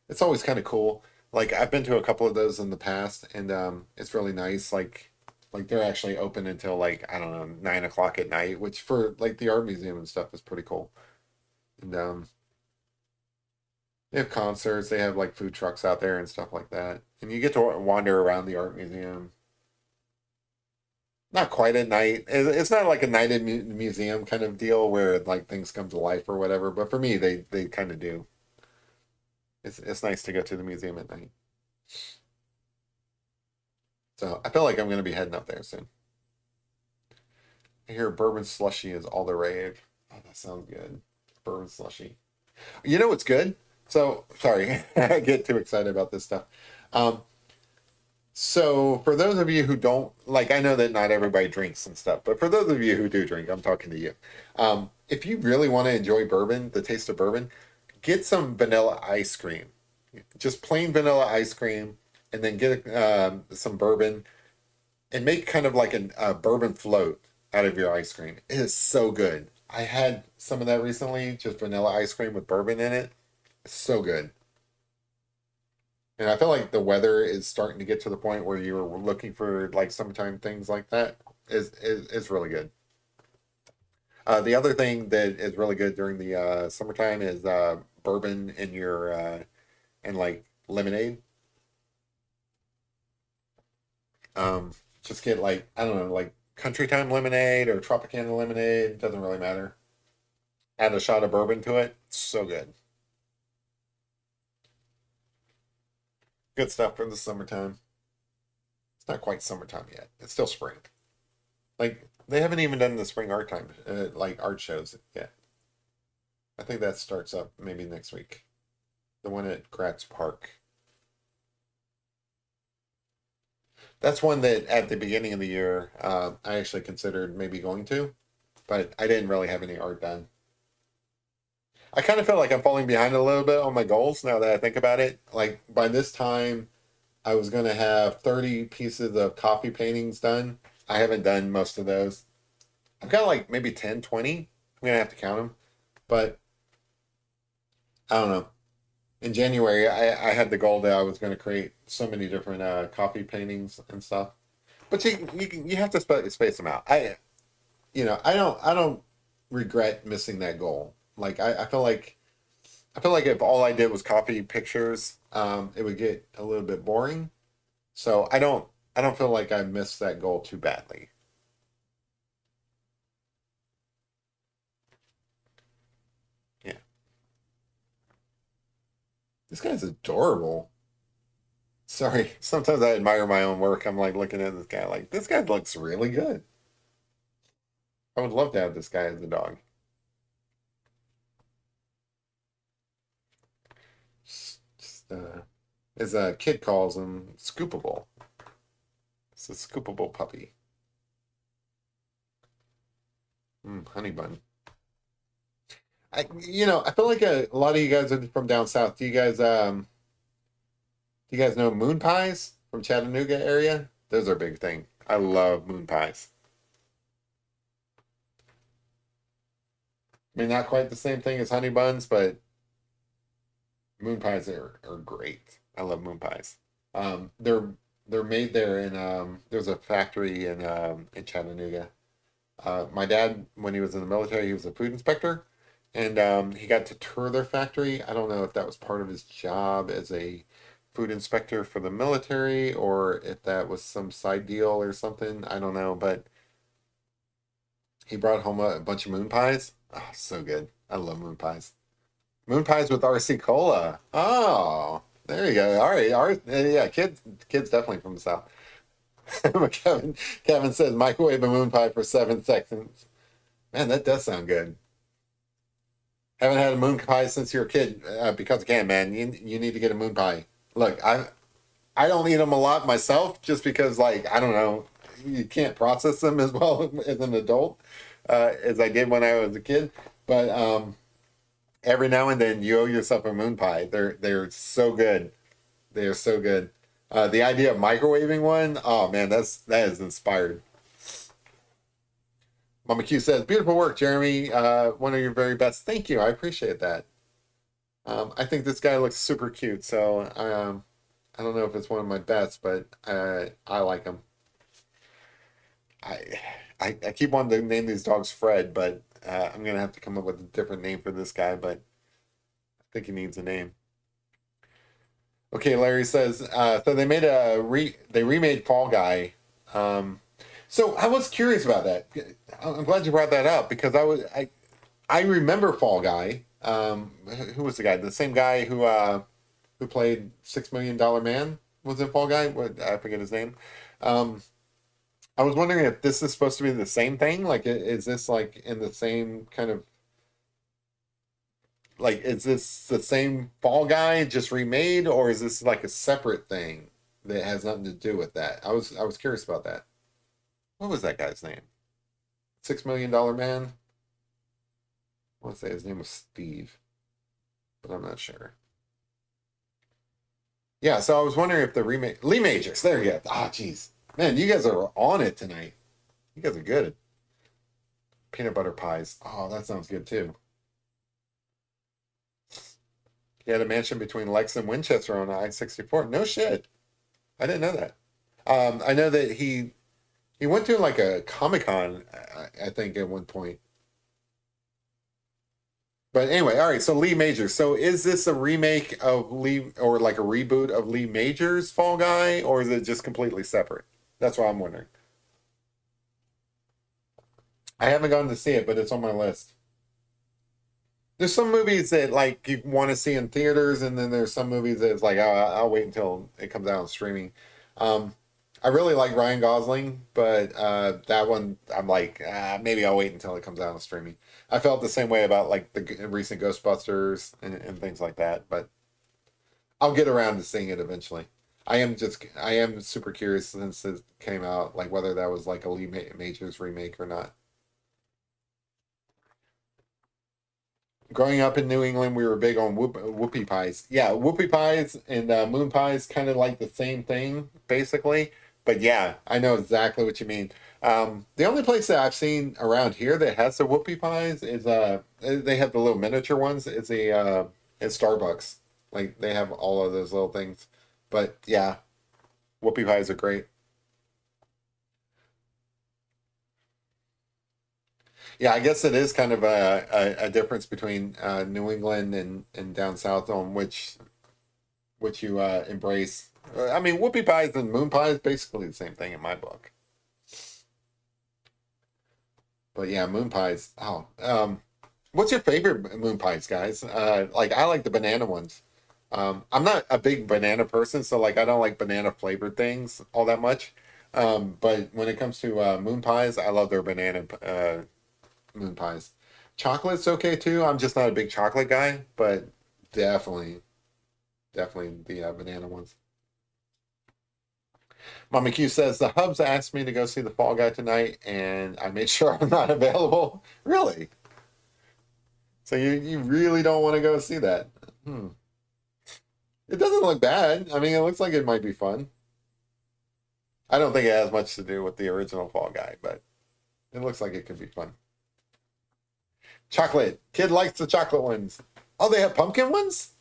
it's always kind of cool. Like I've been to a couple of those in the past, and it's really nice. Like they're actually open until like I don't know 9 o'clock at night, which for like the art museum and stuff is pretty cool. And they have concerts. They have like food trucks out there and stuff like that. And you get to wander around the art museum. Not quite at night. It's not like a night in museum kind of deal where like things come to life or whatever. But for me, they kind of do. It's nice to go to the museum at night. So I feel like I'm going to be heading up there soon. I hear bourbon slushy is all the rage. Oh, that sounds good. Bourbon slushy. You know what's good? So sorry, I get too excited about this stuff. Um, So, for those of you who don't like, I know that not everybody drinks and stuff, but for those of you who do drink, I'm talking to you. If you really want to enjoy bourbon, the taste of bourbon, get some vanilla ice cream. Just plain vanilla ice cream, and then get some bourbon and make kind of like a bourbon float out of your ice cream. It is so good. I had some of that recently, just vanilla ice cream with bourbon in it. It's so good. And I feel like the weather is starting to get to the point where you're looking for like summertime things like that is really good. The other thing that is really good during the summertime is bourbon in your and like lemonade. Um, just get like I don't know, like country time lemonade or Tropicana lemonade. Doesn't really matter. Add a shot of bourbon to it. So good. Good stuff for the summertime. It's not quite summertime yet. It's still spring. Like they haven't even done the spring art time, like art shows yet. I think that starts up maybe next week. The one at Gratz Park. That's one that at the beginning of the year, I actually considered maybe going to, but I didn't really have any art done. I kind of feel like I'm falling behind a little bit on my goals now that I think about it. Like by this time, I was going to have 30 pieces of coffee paintings done. I haven't done most of those. I've got like maybe 10, 20. I'm going to have to count them. But I don't know. In January, I had the goal that I was going to create so many different coffee paintings and stuff. But you have to space them out. I don't regret missing that goal. Like I feel like if all I did was copy pictures, it would get a little bit boring. So I don't feel like I missed that goal too badly. Yeah. This guy's adorable. Sorry, sometimes I admire my own work. I'm like looking at this guy, like this guy looks really good. I would love to have this guy as a dog. As a kid calls him, scoopable. It's a scoopable puppy. Honey bun. I feel like a lot of you guys are from down south. Do you guys know moon pies from Chattanooga area? Those are a big thing. I love moon pies. I mean, not quite the same thing as honey buns, but moon pies are great. I love moon pies. They're made there in there's a factory in Chattanooga. My dad, when he was in the military, he was a food inspector, and he got to tour their factory. I don't know if that was part of his job as a food inspector for the military or if that was some side deal or something. I don't know, but he brought home a bunch of moon pies. Oh, so good. I love moon pies. Moon pies with RC Cola. Oh, there you go. All right. Yeah, kids definitely from the South. Kevin says microwave a moon pie for 7 seconds. Man, that does sound good. Haven't had a moon pie since you were a kid because I can, man. You need to get a moon pie. Look, I don't eat them a lot myself just because, like, I don't know, you can't process them as well as an adult as I did when I was a kid. But every now and then you owe yourself a moon pie. They're so good. They are so good. The idea of microwaving one, oh man, that is inspired. Mama Q says, "Beautiful work, Jeremy. One of your very best." Thank you. I appreciate that. I think this guy looks super cute. So I don't know if it's one of my best, but I like him. I, I keep wanting to name these dogs Fred, but I'm gonna have to come up with a different name for this guy. But I think he needs a name. Okay, Larry says, so they remade Fall Guy. Um, so I was curious about that. I'm glad you brought that up because I remember Fall Guy. Who was the guy? The same guy who played $6 Million Man was in Fall Guy. What I forget his name. Um, I was wondering if this is supposed to be the same thing. Like, is this like in the same kind of like is this the same Fall Guy just remade, or is this like a separate thing that has nothing to do with that? I was curious about that. What was that guy's name? $6 Million Man. I want to say his name was Steve, but I'm not sure. Yeah, so I was wondering if the remake Lee Majors. There you go. Ah, jeez, man, you guys are on it tonight. You guys are good. Peanut butter pies. Oh, that sounds good too. He had a mansion between Lex and Winchester on I-64. No shit. I didn't know that. I know that he went to like a Comic Con, I think, at one point. But anyway, all right. So Lee Majors. So is this a remake of Lee or like a reboot of Lee Majors Fall Guy, or is it just completely separate? That's what I'm wondering. I haven't gone to see it, but it's on my list. There's some movies that like you want to see in theaters, and then there's some movies that it's like, oh, I'll wait until it comes out on streaming. Um, I really like Ryan Gosling, but that one I'm like, maybe I'll wait until it comes out on streaming. I felt the same way about like the recent Ghostbusters and things like that, but I'll get around to seeing it eventually. I am super curious since it came out, like whether that was like a Majors remake or not. Growing up in New England, we were big on whoopie pies. Yeah, whoopie pies and moon pies kind of like the same thing, basically. But yeah, I know exactly what you mean. The only place that I've seen around here that has the whoopie pies is they have the little miniature ones. It's Starbucks. Like they have all of those little things. But yeah, whoopie pies are great. Yeah, I guess it is kind of a difference between New England and down south on which you embrace. I mean, whoopie pies and moon pies basically the same thing in my book. But yeah, moon pies. Oh, what's your favorite moon pies, guys? Like I like the banana ones. I'm not a big banana person, so like I don't like banana flavored things all that much. But when it comes to moon pies, I love their banana moon pies. Chocolate's okay too. I'm just not a big chocolate guy, but definitely, definitely the banana ones. Mama Q says the Hubs asked me to go see the Fall Guy tonight, and I made sure I'm not available. Really? So you really don't want to go see that? Hmm. It doesn't look bad. I mean, it looks like it might be fun. I don't think it has much to do with the original Fall Guy, but it looks like it could be fun. Chocolate. Kid likes the chocolate ones. Oh, they have pumpkin ones?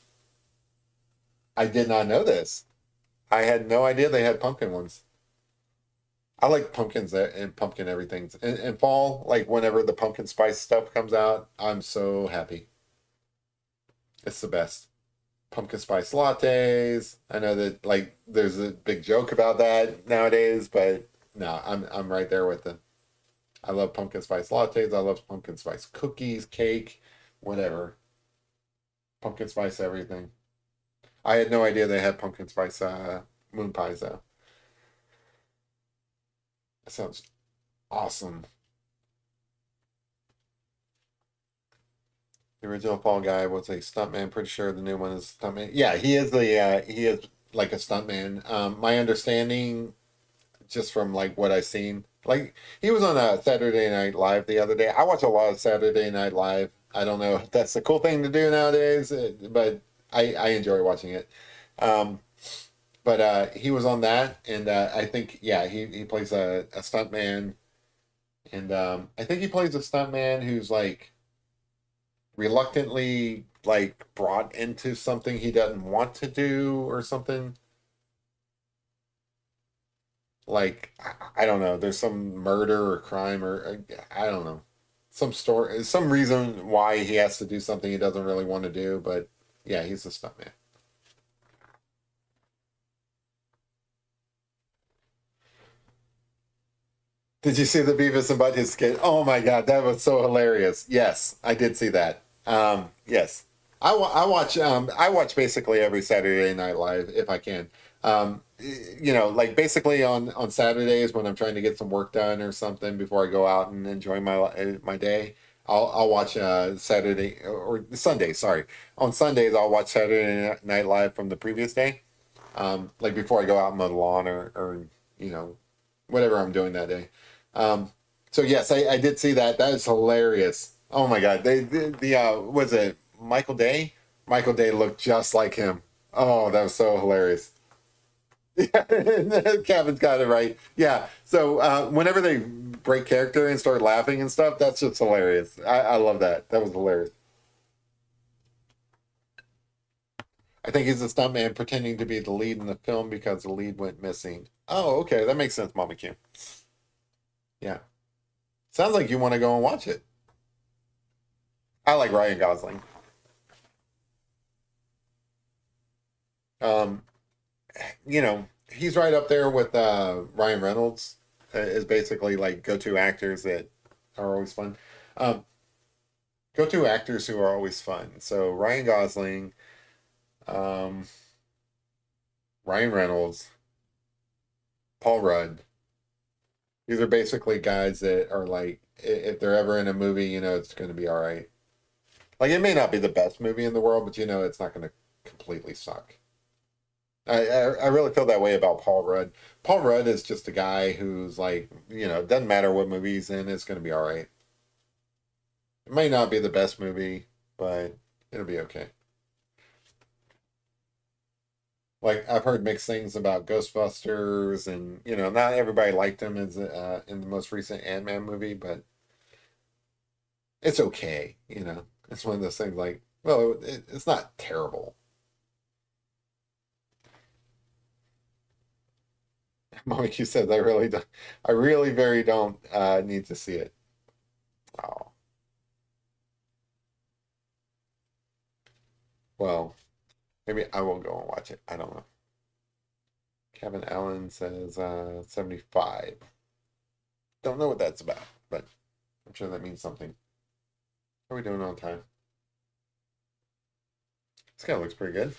I did not know this. I had no idea they had pumpkin ones. I like pumpkins and pumpkin everything. In fall, like whenever the pumpkin spice stuff comes out, I'm so happy. It's the best. Pumpkin spice lattes. I know that like there's a big joke about that nowadays, but no, I'm right there with it. I love pumpkin spice lattes. I love pumpkin spice cookies, cake, whatever. Pumpkin spice everything. I had no idea they had pumpkin spice moon pies though. That sounds awesome. The original Fall Guy was a stuntman. Pretty sure the new one is a stuntman. Yeah, he is like a stuntman. My understanding, just from like what I've seen, like he was on a Saturday Night Live the other day. I watch a lot of Saturday Night Live. I don't know if that's a cool thing to do nowadays, but I enjoy watching it. Um, but he was on that, and I think yeah, he plays a stuntman, and I think he plays a stuntman who's like reluctantly like brought into something he doesn't want to do or something. Like I don't know, there's some murder or crime or I don't know, some story, some reason why he has to do something he doesn't really want to do. But yeah, he's a stuntman. Did you see the Beavis and Butthead skit? Oh my God, that was so hilarious. Yes, I did see that. Yes, I watch basically every Saturday Night Live if I can. You know, like basically on Saturdays when I'm trying to get some work done or something before I go out and enjoy my day. I'll watch Saturday or Sunday. Sorry, on Sundays I'll watch Saturday Night Live from the previous day. Like before I go out and mow the lawn or you know whatever I'm doing that day. Um, so yes, I did see that. That is hilarious. Oh my God, was it Michael Day? Michael Day looked just like him. Oh, that was so hilarious. Yeah, Kevin's got it right. Yeah. So whenever they break character and start laughing and stuff, that's just hilarious. I love that. That was hilarious. I think he's a stuntman pretending to be the lead in the film because the lead went missing. Oh, okay, that makes sense, Mama Q. Yeah. Sounds like you want to go and watch it. I like Ryan Gosling. Um, you know, he's right up there with Ryan Reynolds. Is basically like go-to actors that are always fun. Um, go-to actors who are always fun. So Ryan Gosling, um, Ryan Reynolds, Paul Rudd. These are basically guys that are like, if they're ever in a movie, you know, it's going to be all right. Like it may not be the best movie in the world, but you know, it's not going to completely suck. I really feel that way about Paul Rudd. Paul Rudd is just a guy who's like, you know, doesn't matter what movie he's in, it's going to be all right. It may not be the best movie, but it'll be okay. Like I've heard mixed things about Ghostbusters, and you know, not everybody liked him as in the most recent Ant-Man movie, but it's okay. You know, it's one of those things like, well, it's not terrible. Like you said, I really don't. I really very don't need to see it. Oh well, maybe I will go and watch it. I don't know. Kevin Allen says 75. Don't know what that's about, but I'm sure that means something. How are we doing on time? This guy looks pretty good.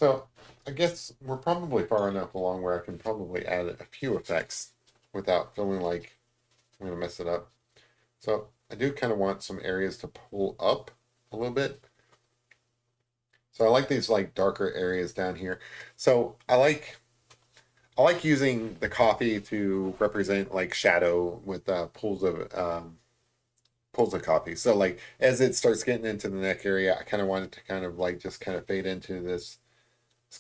So I guess we're probably far enough along where I can probably add a few effects without feeling like I'm going to mess it up. So I do kind of want some areas to pull up a little bit. So I like these like darker areas down here. So I like using the coffee to represent like shadow with pools of coffee. So like as it starts getting into the neck area, I kind of want it to kind of like just kind of fade into this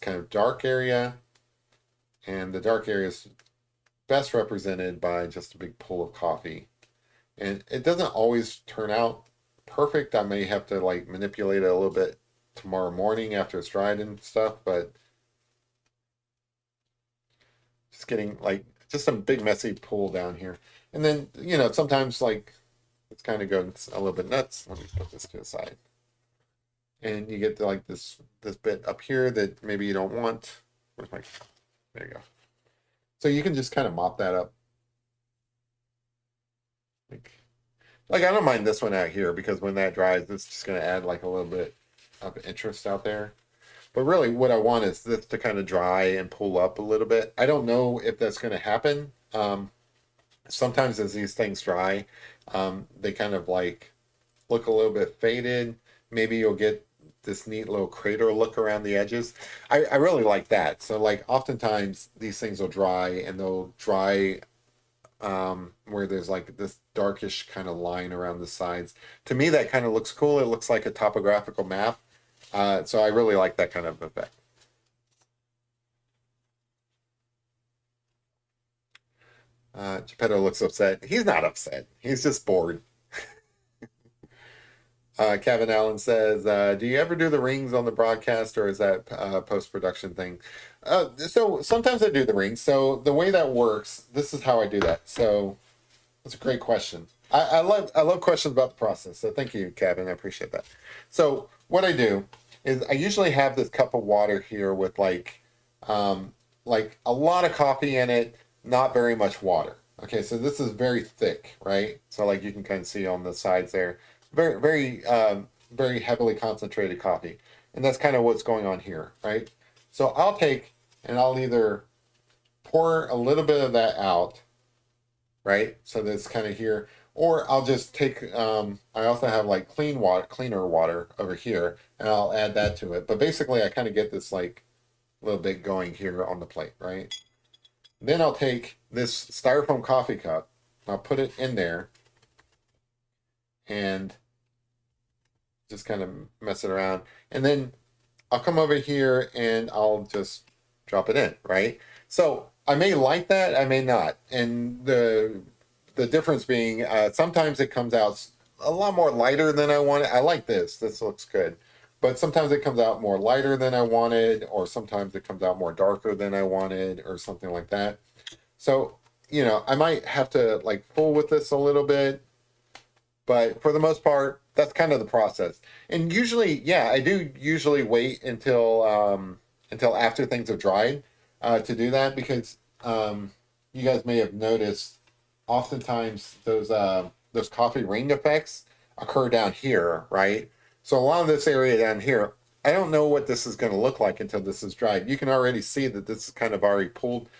kind of dark area, and the dark area is best represented by just a big pool of coffee. And it doesn't always turn out perfect. I may have to like manipulate it a little bit tomorrow morning after it's dried and stuff, but just getting like just some big messy pool down here. And then, you know, sometimes like it's kind of going a little bit nuts. Let me put this to the side. And you get to like this bit up here that maybe you don't want. Where's my, there you go. So you can just kind of mop that up. Like I don't mind this one out here because when that dries, it's just going to add like a little bit of interest out there. But really what I want is this to kind of dry and pull up a little bit. I don't know if that's going to happen. Sometimes as these things dry, they kind of like look a little bit faded. Maybe you'll get this neat little crater look around the edges. I really like that. So like oftentimes these things will dry and they'll dry where there's like this darkish kind of line around the sides. To me, that kind of looks cool. It looks like a topographical map. So I really like that kind of effect. Geppetto looks upset. He's not upset. He's just bored. Kevin Allen says, "Do you ever do the rings on the broadcast, or is that post-production thing?" So sometimes I do the rings. So the way that works, this is how I do that. So that's a great question. I love questions about the process. So thank you, Kevin. I appreciate that. So what I do is I usually have this cup of water here with like a lot of coffee in it, not very much water. Okay, so this is very thick, right? So like you can kind of see on the sides there, very heavily concentrated coffee, and that's kind of what's going on here, right? So I'll take and I'll either pour a little bit of that out, right? So that's kind of here, or I'll just take. I also have like cleaner water over here, and I'll add that to it. But basically, I kind of get this like little bit going here on the plate, right? Then I'll take this styrofoam coffee cup, I'll put it in there, and just kind of mess it around. And then I'll come over here and I'll just drop it in, right? So I may like that, I may not. And the difference being sometimes it comes out a lot more lighter than I wanted. I like this. This looks good. But sometimes it comes out more lighter than I wanted, or sometimes it comes out more darker than I wanted, or something like that. So, you know, I might have to like fool with this a little bit, but for the most part, that's kind of the process. And usually, yeah, I do usually wait until after things have dried to do that because you guys may have noticed oftentimes those coffee ring effects occur down here, right? So a lot of this area down here, I don't know what this is going to look like until this is dried. You can already see that this is kind of already pulled.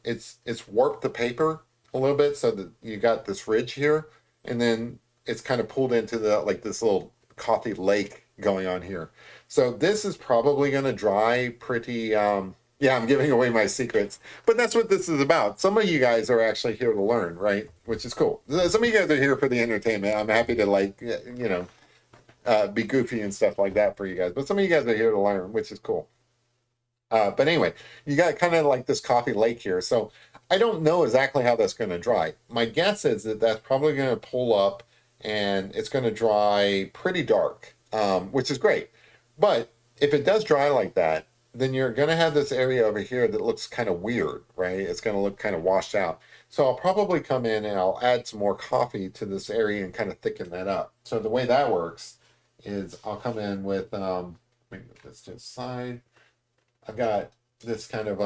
It's warped the paper a little bit so that you got this ridge here, and then it's kind of pulled into the like this little coffee lake going on here. So this is probably going to dry pretty. Yeah, I'm giving away my secrets, but that's what this is about. Some of you guys are actually here to learn, right? Which is cool. Some of you guys are here for the entertainment. I'm happy to like, you know, be goofy and stuff like that for you guys. But some of you guys are here to learn, which is cool. But anyway, you got kind of like this coffee lake here. So I don't know exactly how that's going to dry. My guess is that that's probably going to pull up and it's going to dry pretty dark, which is great. But if it does dry like that, then you're going to have this area over here that looks kind of weird, right? It's going to look kind of washed out. So I'll probably come in and I'll add some more coffee to this area and kind of thicken that up. So the way that works is I'll come in with, let me move this to the side. I've got this kind of,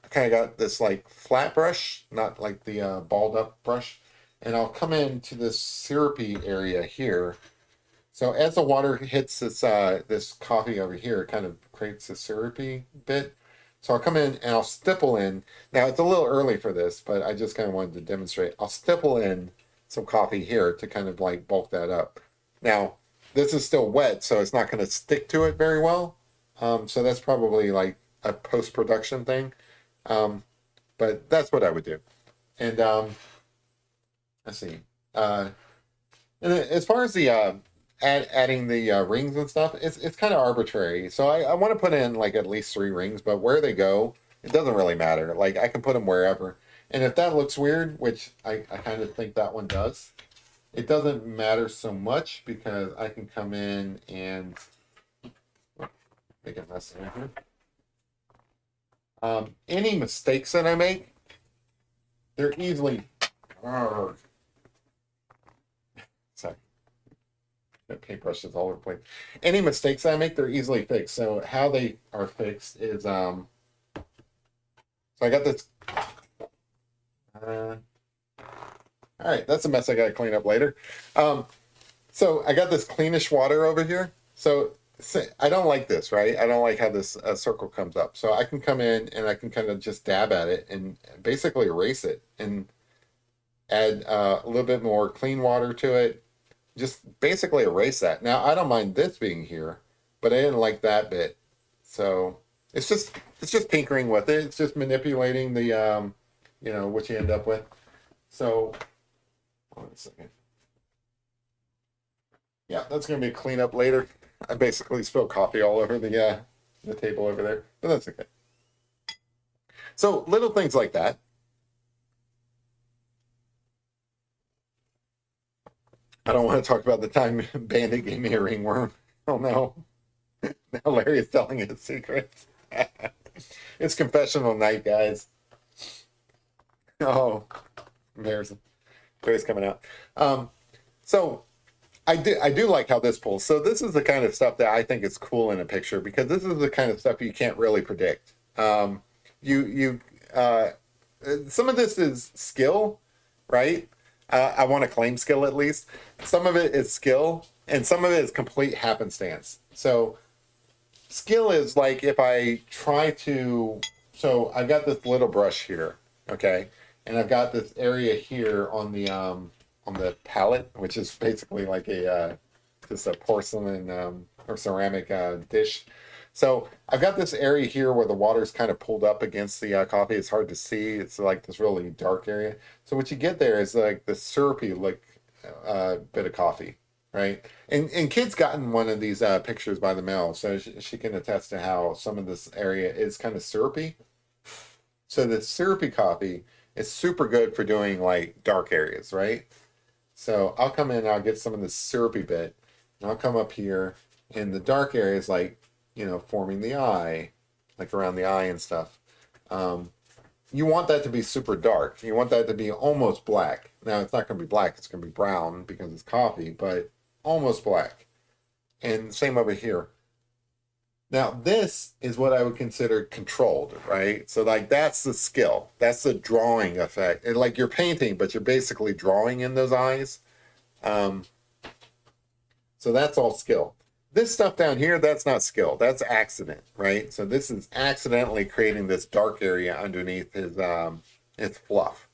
I kind of got this like flat brush, not like the balled up brush. And I'll come into this syrupy area here. So as the water hits this coffee over here, it kind of creates a syrupy bit. So I'll come in and I'll stipple in. Now it's a little early for this, but I just kind of wanted to demonstrate. I'll stipple in some coffee here to kind of like bulk that up. Now this is still wet, so it's not going to stick to it very well. So that's probably like a post-production thing. But that's what I would do. And let's see. And as far as the adding the rings and stuff, it's kind of arbitrary. So I want to put in like at least 3 rings, but where they go, it doesn't really matter. Like I can put them wherever. And if that looks weird, which I kind of think that one does, it doesn't matter so much because I can come in and make a mess in here. Any mistakes that I make, they're easily. Sorry, paintbrushes all over the place. Any mistakes I make, they're easily fixed. So how they are fixed is so I got this. All right, that's a mess I got to clean up later. So I got this cleanish water over here. So I don't like this, right? I don't like how this circle comes up. So I can come in and I can kind of just dab at it and basically erase it and add a little bit more clean water to it. Just basically erase that. Now, I don't mind this being here, but I didn't like that bit. So it's just tinkering with it. It's just manipulating the, what you end up with. So, hold on a second. Yeah, that's going to be a cleanup later. I basically spilled coffee all over the table over there, but that's okay. So little things like that. I don't want to talk about the time Bandit gave me a ringworm. Oh no. Now Larry is telling his secrets. It's confessional night, guys. Oh, embarrassing. Larry's coming out. So I do like how this pulls. So this is the kind of stuff that I think is cool in a picture because this is the kind of stuff you can't really predict. Some of this is skill, right? I want to claim skill at least. Some of it is skill, and some of it is complete happenstance. So skill is like if I try to. So I've got this little brush here, okay, and I've got this area here on the palette, which is basically like just a porcelain or ceramic dish. So I've got this area here where the water's kind of pulled up against the coffee. It's hard to see. It's like this really dark area. So what you get there is like the syrupy bit of coffee, right? And Kid's gotten one of these pictures by the mail, so she can attest to how some of this area is kind of syrupy. So the syrupy coffee is super good for doing like dark areas, right? So I'll come in, I'll get some of the syrupy bit, and I'll come up here, and the dark areas like, forming the eye, like around the eye and stuff. You want that to be super dark. You want that to be almost black. Now, it's not going to be black. It's going to be brown because it's coffee, but almost black. And same over here. Now, this is what I would consider controlled, right? So, like, that's the skill. That's the drawing effect. And, like, you're painting, but you're basically drawing in those eyes. So that's all skill. This stuff down here, that's not skill. That's accident, right? So this is accidentally creating this dark area underneath his fluff.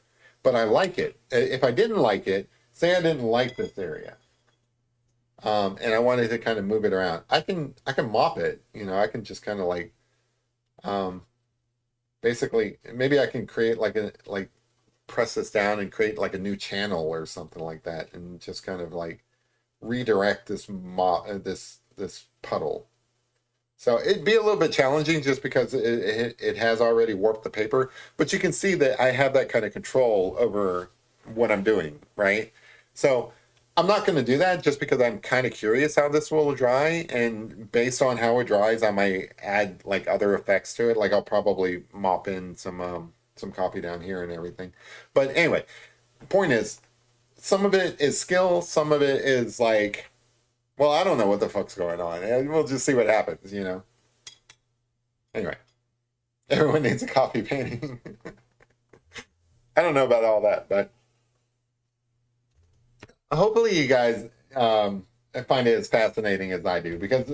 But I like it. If I didn't like it, say I didn't like this area, and I wanted to kind of move it around, I can mop it. I can just kind of like, basically, maybe I can create like press this down and create like a new channel or something like that, and just kind of like redirect this this puddle. So it'd be a little bit challenging just because it has already warped the paper, but you can see that I have that kind of control over what I'm doing, right? So I'm not going to do that just because I'm kind of curious how this will dry, and based on how it dries, I might add like other effects to it. Like I'll probably mop in some coffee down here and everything. But anyway, the point is, some of it is skill, some of it is like, well, I don't know what the fuck's going on. And we'll just see what happens, Anyway, everyone needs a coffee painting. I don't know about all that, but hopefully you guys I find it as fascinating as I do because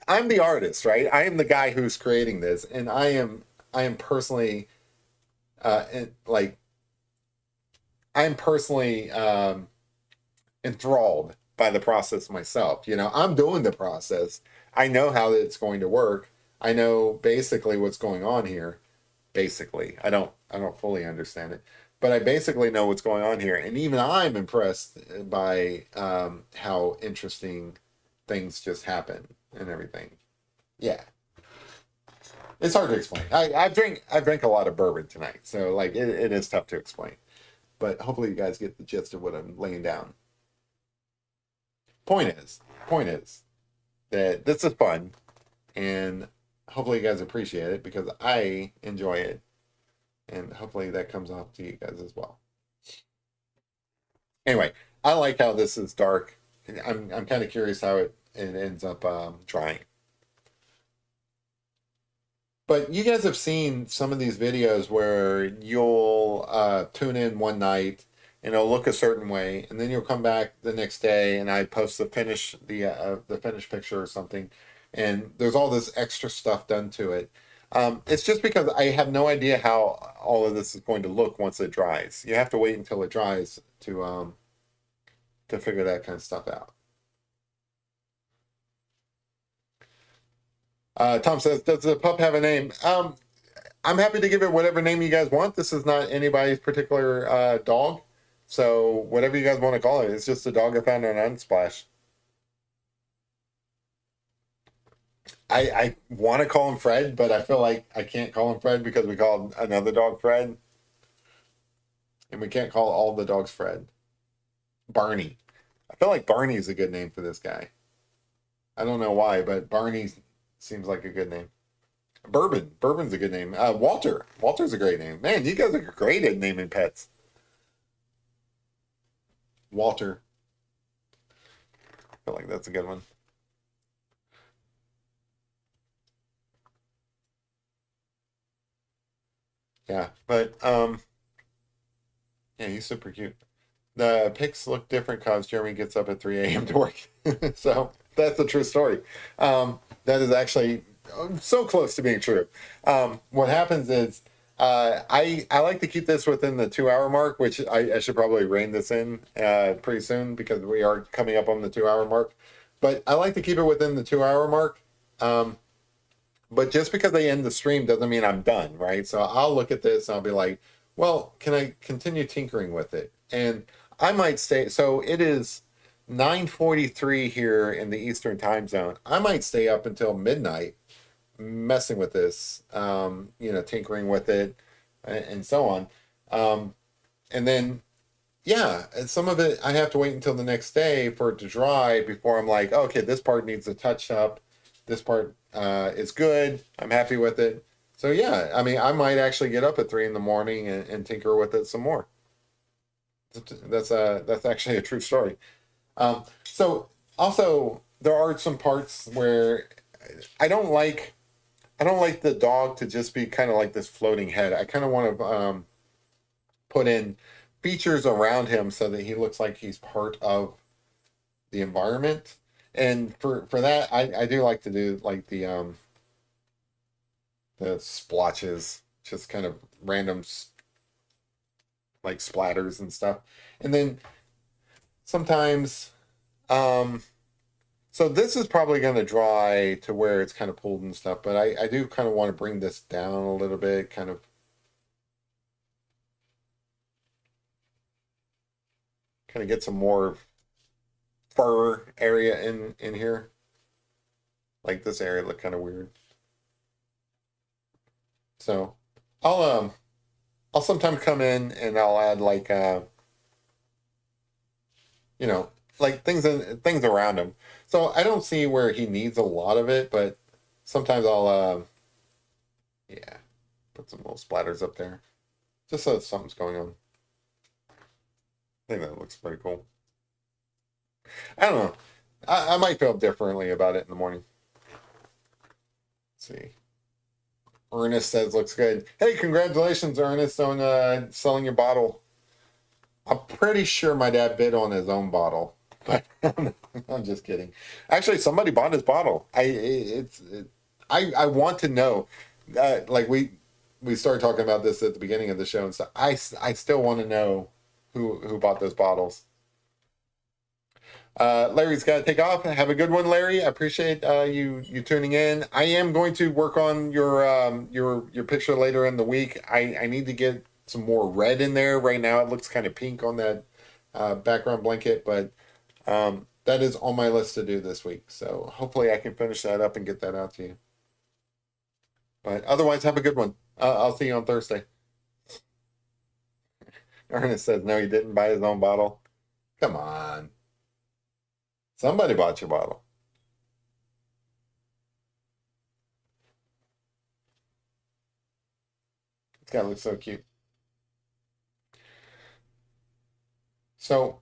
I'm the artist, right? I am the guy who's creating this, and I am personally like I'm personally enthralled by the process myself. I'm doing the process. I know how it's going to work. I know basically what's going on here. Basically, I don't fully understand it, but I basically know what's going on here, and even I'm impressed by how interesting things just happen and everything. Yeah, it's hard to explain. I drink a lot of bourbon tonight, so like it is tough to explain. But hopefully you guys get the gist of what I'm laying down. Point is that this is fun, and hopefully you guys appreciate it because I enjoy it, and hopefully that comes off to you guys as well. Anyway, I like how this is dark. I'm kind of curious how it ends up drying. But you guys have seen some of these videos where you'll tune in one night and it'll look a certain way, and then you'll come back the next day and I post the finished picture or something, and there's all this extra stuff done to it. It's just because I have no idea how all of this is going to look once it dries. You have to wait until it dries to figure that kind of stuff out. Tom says, "Does the pup have a name?" I'm happy to give it whatever name you guys want. This is not anybody's particular dog, so whatever you guys want to call it. It's just a dog I found on Unsplash. I want to call him Fred, but I feel like I can't call him Fred because we called another dog Fred, and we can't call all the dogs Fred. Barney. I feel like Barney is a good name for this guy. I don't know why, but Barney seems like a good name. Bourbon's a good name. Walter's a great name. Man, you guys are great at naming pets. Walter. I feel like that's a good one. Yeah, but yeah, he's super cute. The pics look different because Jeremy gets up at 3 a.m. to work. So that's a true story. That is actually so close to being true. What happens is I like to keep this within the 2 hour mark, which I should probably rein this in pretty soon because we are coming up on the 2 hour mark. But I like to keep it within the 2 hour mark. But just because I end the stream doesn't mean I'm done, right? So I'll look at this and I'll be like, well, can I continue tinkering with it? And I might stay. So it is 9:43 here in the Eastern time zone. I might stay up until midnight messing with this, tinkering with it and so on. And then, yeah, and some of it I have to wait until the next day for it to dry before I'm like, okay, this part needs a touch up. This part is good. I'm happy with it. So yeah, I mean, I might actually get up at 3 in the morning and tinker with it some more. That's actually a true story. So also there are some parts where I don't like I don't like the dog to just be kind of like this floating head. I kind of want to put in features around him so that he looks like he's part of the environment. And for that, I do like to do like the splotches, just kind of random like splatters and stuff. And then sometimes, um, so this is probably going to dry to where it's kind of pulled and stuff, but I do kind of want to bring this down a little bit, kind of get some more fur area in here. Like this area look kind of weird. So I'll sometimes come in and I'll add like you know, like things around him. So I don't see where he needs a lot of it, but sometimes I'll yeah, put some little splatters up there. Just so something's going on. I think that looks pretty cool. I don't know. I might feel differently about it in the morning. Let's see. Ernest says looks good. Hey, congratulations, Ernest, on selling your bottle. I'm pretty sure my dad bid on his own bottle. But I'm just kidding. Actually, somebody bought his bottle. I want to know. Like we started talking about this at the beginning of the show and stuff. I still want to know who bought those bottles. Larry's got to take off. Have a good one, Larry. I appreciate you tuning in. I am going to work on your picture later in the week. I need to get some more red in there. Right now, it looks kind of pink on that background blanket, but that is on my list to do this week. So hopefully, I can finish that up and get that out to you. But otherwise, have a good one. I'll see you on Thursday. Ernest says no, he didn't buy his own bottle. Come on. Somebody bought your bottle. This guy looks so cute. So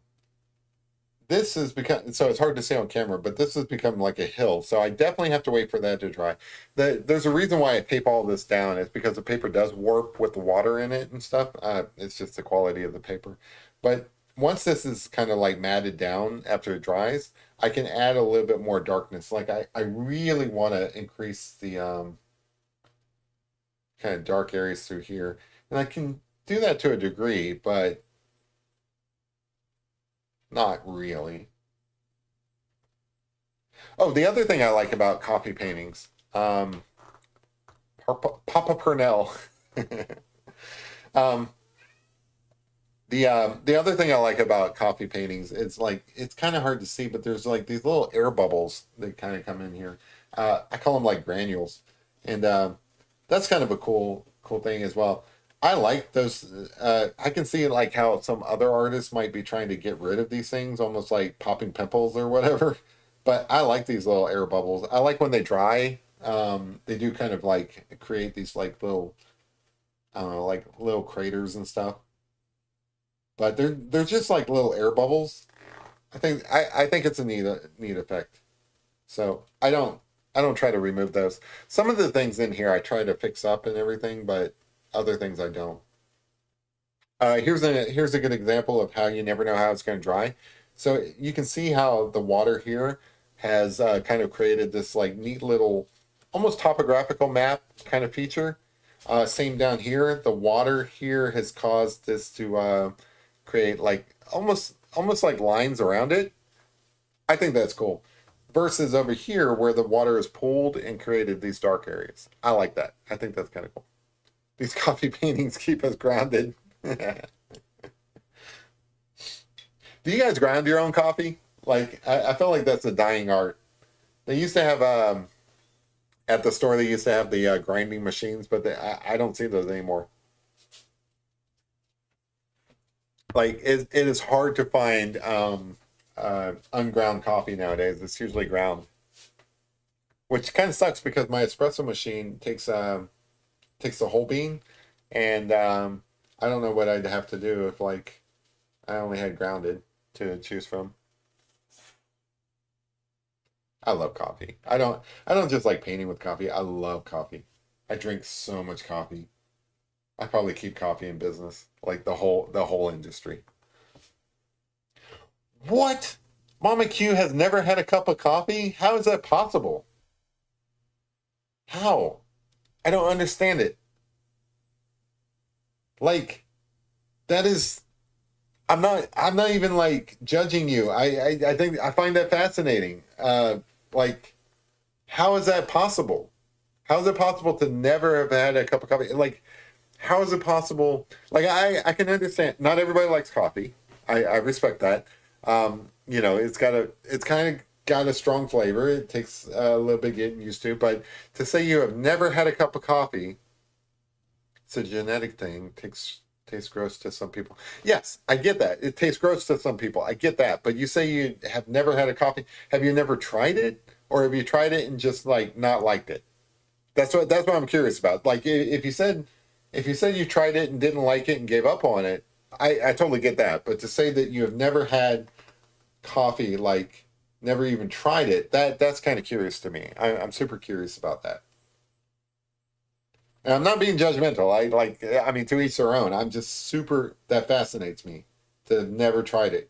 this has become, so it's hard to see on camera, but this has become like a hill. So I definitely have to wait for that to dry. There's a reason why I tape all this down. It's because the paper does warp with the water in it and stuff. It's just the quality of the paper. But once this is kind of like matted down after it dries, I can add a little bit more darkness. Like I really want to increase the kind of dark areas through here. And I can do that to a degree, but not really. Oh, the other thing I like about coffee paintings, Papa Purnell. um, the other thing I like about coffee paintings, it's like it's kind of hard to see, but there's like these little air bubbles that kind of come in here. I call them like granules, and that's kind of a cool thing as well. I like those. I can see like how some other artists might be trying to get rid of these things, almost like popping pimples or whatever. But I like these little air bubbles. I like when they dry. They do kind of like create these like little, I don't know, like little craters and stuff. But they're just like little air bubbles. I think it's a neat effect. So I don't try to remove those. Some of the things in here I try to fix up and everything, but other things I don't. Here's a good example of how you never know how it's going to dry. So you can see how the water here has kind of created this like neat little, almost topographical map kind of feature. Same down here, the water here has caused this to create like almost like lines around it. I think that's cool. Versus over here where the water is pooled and created these dark areas. I like that. I think that's kind of cool. These coffee paintings keep us grounded. Do you guys ground your own coffee? Like, I feel like that's a dying art. They used to have, at the store, they used to have the grinding machines, but I don't see those anymore. Like, it is hard to find unground coffee nowadays. It's usually ground, which kind of sucks because my espresso machine takes the whole bean, and I don't know what I'd have to do if like I only had grounded to choose from. I love coffee. I don't just like painting with coffee. I love coffee. I drink so much coffee. I probably keep coffee in business, like the whole industry. What? Mama Q has never had a cup of coffee? How is that possible? How? I don't understand it. Like that is I'm not even like judging you. I think I find that fascinating. Like how is that possible? How is it possible to never have had a cup of coffee? Like how is it possible? Like I can understand not everybody likes coffee. I respect that. You know, it's kind of got a strong flavor. It takes a little bit getting used to, but to say you have never had a cup of coffee, it's a genetic thing. Tastes gross to some people. Yes, I get that. It tastes gross to some people. I get that. But you say you have never had a coffee. Have you never tried it, or have you tried it and just like not liked it? That's what I'm curious about. Like if you said you tried it and didn't like it and gave up on it, I totally get that. But to say that you have never had coffee, like never even tried it, that's kind of curious to me. I'm super curious about that. And I'm not being judgmental. I mean, to each their own. I'm just super, that fascinates me to have never tried it.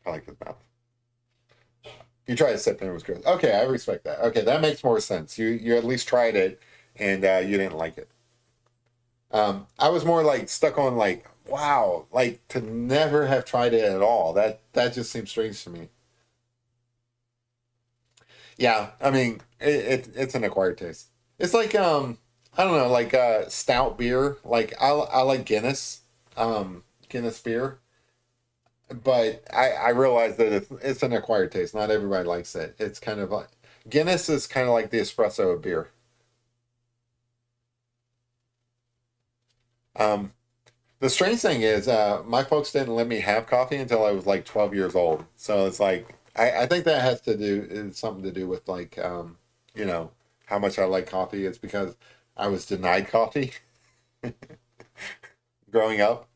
I like his mouth. You tried to sip and it was good. Okay, I respect that. Okay, that makes more sense. You at least tried it, and you didn't like it. I was more like stuck on like, wow, like to never have tried it at all. That just seems strange to me. Yeah, I mean, it's an acquired taste. It's like I don't know, like stout beer. Like I like Guinness, Guinness beer, but I realize that it's an acquired taste. Not everybody likes it. It's kind of like Guinness is kind of like the espresso of beer. Um, the strange thing is, my folks didn't let me have coffee until I was like 12 years old. So it's like I think that has to do is something to do with like you know, how much I like coffee. It's because I was denied coffee growing up.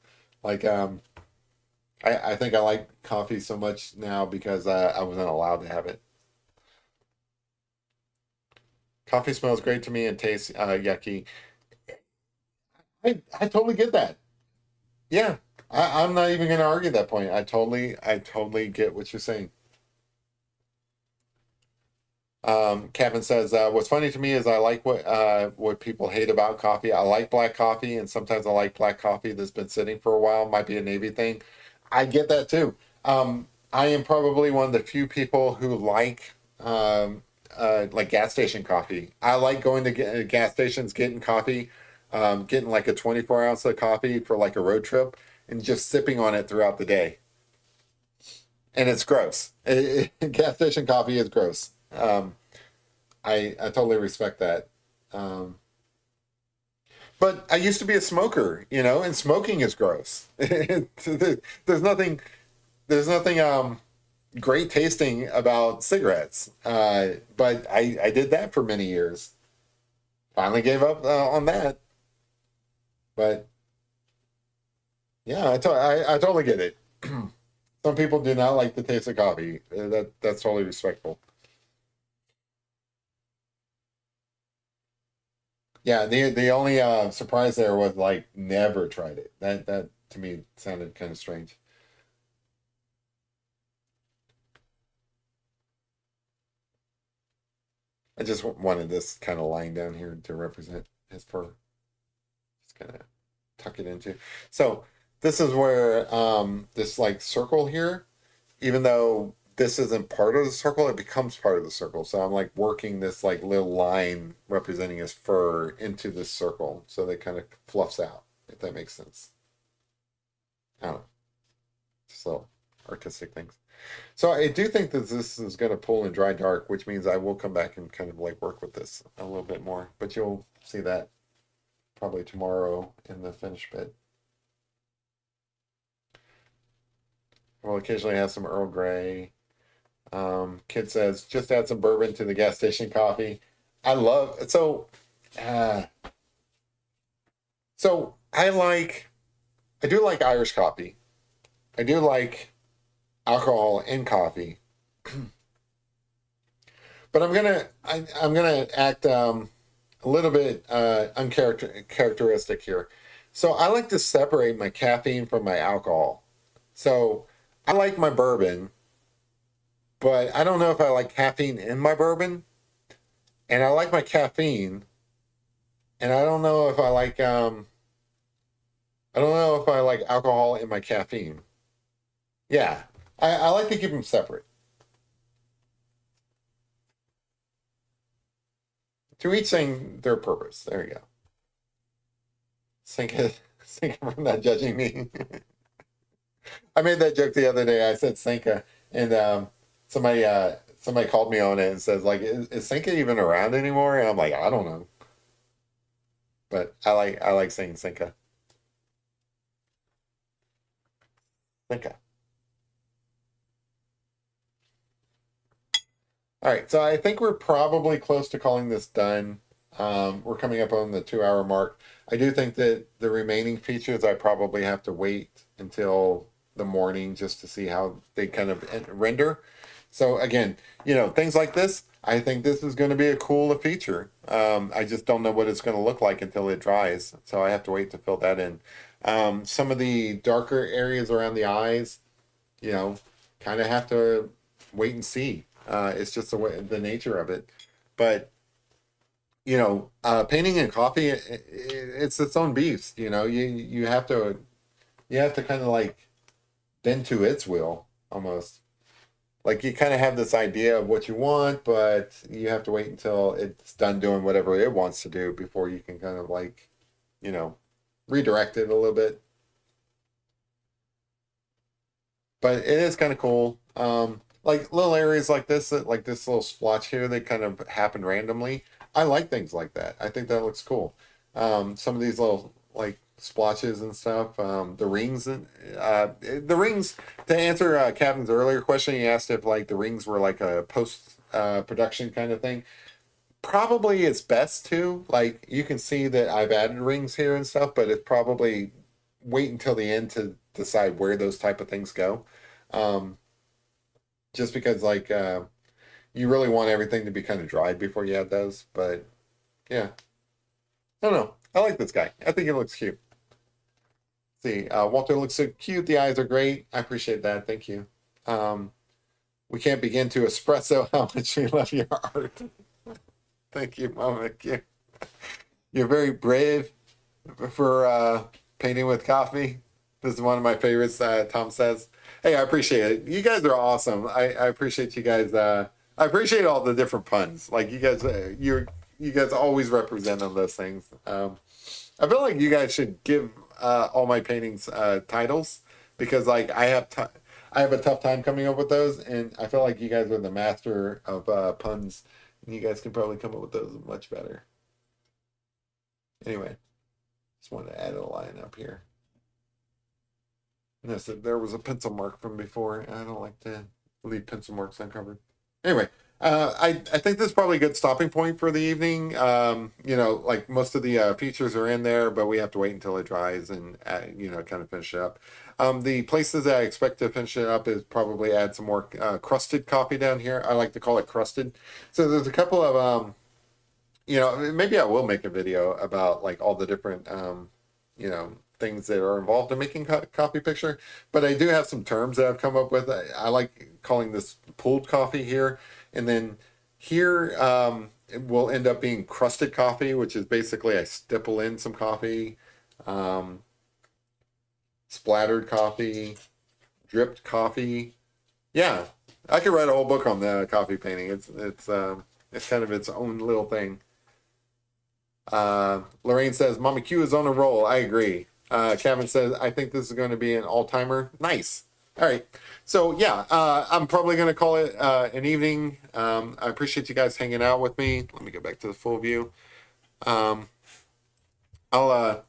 Like I think I like coffee so much now because I wasn't allowed to have it. Coffee smells great to me and tastes yucky. I totally get that. Yeah, I'm not even going to argue that point. I totally get what you're saying. Kevin says, "What's funny to me is I like what people hate about coffee. I like black coffee, and sometimes I like black coffee that's been sitting for a while. Might be a Navy thing. I get that too. I am probably one of the few people who like gas station coffee. I like going to gas stations, getting coffee, getting like a 24 ounce of coffee for like a road trip, and just sipping on it throughout the day. And it's gross. Gas station coffee is gross. I totally respect that. Um, but I used to be a smoker, and smoking is gross. There's nothing great tasting about cigarettes. But I did that for many years. Finally gave up on that. But yeah, I totally get it. Some people do not like the taste of coffee. That's totally respectful. Yeah, the only surprise there was like never tried it. That to me sounded kind of strange. I just wanted this kind of lying down here to represent his fur. Just kind of tuck it into. So this is where this like circle here, even though this isn't part of the circle, it becomes part of the circle. So I'm like working this like little line representing his fur into this circle, so that kind of fluffs out, if that makes sense. I don't know. So artistic things. So I do think that this is going to pull in dry dark, which means I will come back and kind of like work with this a little bit more. But you'll see that probably tomorrow in the finished bit. We'll occasionally have some Earl Grey. Kid says just add some bourbon to the gas station coffee. I love uh, so I do like Irish coffee. I do like alcohol in coffee, but I'm gonna act a little bit uncharacteristic here. So I like to separate my caffeine from my alcohol. So I like my bourbon, but I don't know if I like caffeine in my bourbon, and I like my caffeine, and I don't know if I like alcohol in my caffeine. Yeah, I like to keep them separate. To each thing their purpose. There you go. Thank you, thank you for not judging me. I made that joke the other day. I said Senka, and somebody called me on it and says like, is Senka even around anymore? And I'm like, I don't know, but I like saying Senka. Senka. All right, so I think we're probably close to calling this done. We're coming up on the 2 hour mark. I do think that the remaining features I probably have to wait until the morning just to see how they kind of render. So again, things like this, I think this is going to be a cool feature. I just don't know what it's going to look like until it dries. So I have to wait to fill that in. Some of the darker areas around the eyes, you know, kind of have to wait and see. It's just the nature of it. But painting and coffee, it's its own beast. You have to kind of like bend to its will almost. Like you kind of have this idea of what you want, but you have to wait until it's done doing whatever it wants to do before you can kind of like, you know, redirect it a little bit. But it is kind of cool. Like little areas like this, like this little splotch here, they kind of happen randomly. I like things like that. I think that looks cool. Some of these little like splotches and stuff. The rings. To answer Kevin's earlier question, he asked if like the rings were like a post production kind of thing. Probably it's best to like you can see that I've added rings here and stuff, but it's probably wait until the end to decide where those type of things go. Um, just because like you really want everything to be kind of dried before you add those. But yeah, I don't know. I like this guy. I think he looks cute. See, Walter looks so cute. The eyes are great. I appreciate that. Thank you. Um, we can't begin to espresso how much we love your art. Thank you, Mama. You're very brave for painting with coffee. This is one of my favorites, Tom says. Hey, I appreciate it. You guys are awesome. I appreciate you guys. I appreciate all the different puns. Like you guys always represent on those things. I feel like you guys should give all my paintings titles because like I have a tough time coming up with those, and I feel like you guys are the master of puns, and you guys can probably come up with those much better. Anyway, just wanted to add a line up here. And I said there was a pencil mark from before. I don't like to leave pencil marks uncovered. Anyway, I think this is probably a good stopping point for the evening. Like most of the features are in there, but we have to wait until it dries and kind of finish it up. The places that I expect to finish it up is probably add some more crusted coffee down here. I like to call it crusted. So there's a couple of maybe I will make a video about like all the different things that are involved in making coffee picture. But I do have some terms that I've come up with. I like calling this pulled coffee here. And then here it will end up being crusted coffee, which is basically I stipple in some coffee, splattered coffee, dripped coffee. Yeah, I could write a whole book on the coffee painting. It's kind of its own little thing. Lorraine says, Mama Q is on a roll. I agree. Kevin says, I think this is going to be an all-timer. Nice. All right. So, yeah, I'm probably going to call it an evening. I appreciate you guys hanging out with me. Let me get back to the full view. Um, I'll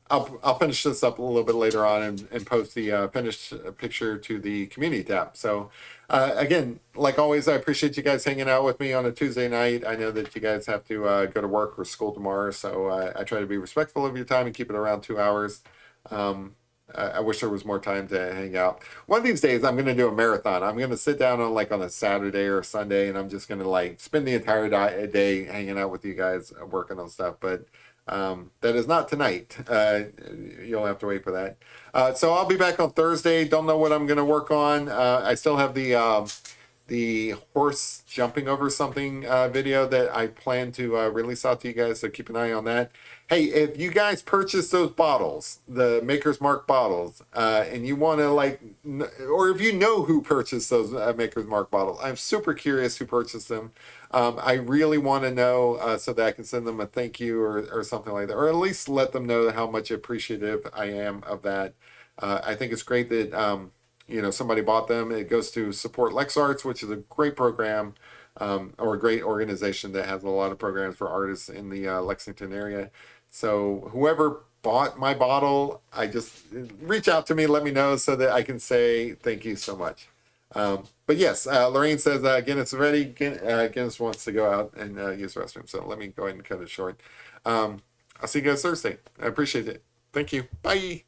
finish this up a little bit later on and post the finished picture to the community tab. So again, like always, I appreciate you guys hanging out with me on a Tuesday night. I know that you guys have to go to work or school tomorrow, so I try to be respectful of your time and keep it around 2 hours. I wish there was more time to hang out. One of these days, I'm going to do a marathon. I'm going to sit down on a Saturday or a Sunday, and I'm just going to like spend the entire day hanging out with you guys, working on stuff. But that is not tonight. You'll have to wait for that. So I'll be back on Thursday. Don't know what I'm going to work on. I still have the horse jumping over something video that I plan to release out to you guys. So keep an eye on that. Hey, if you guys purchase those bottles, the Maker's Mark bottles, and you want to or if you know who purchased those Maker's Mark bottles, I'm super curious who purchased them. I really want to know so that I can send them a thank you or something like that, or at least let them know how much appreciative I am of that. I think it's great that somebody bought them. It goes to support LexArts, which is a great program or a great organization that has a lot of programs for artists in the Lexington area. So whoever bought my bottle, I just reach out to me, let me know so that I can say thank you so much. But yes, Lorraine says, Guinness is ready. Guinness wants to go out and use the restroom. So let me go ahead and cut it short. I'll see you guys Thursday. I appreciate it. Thank you. Bye.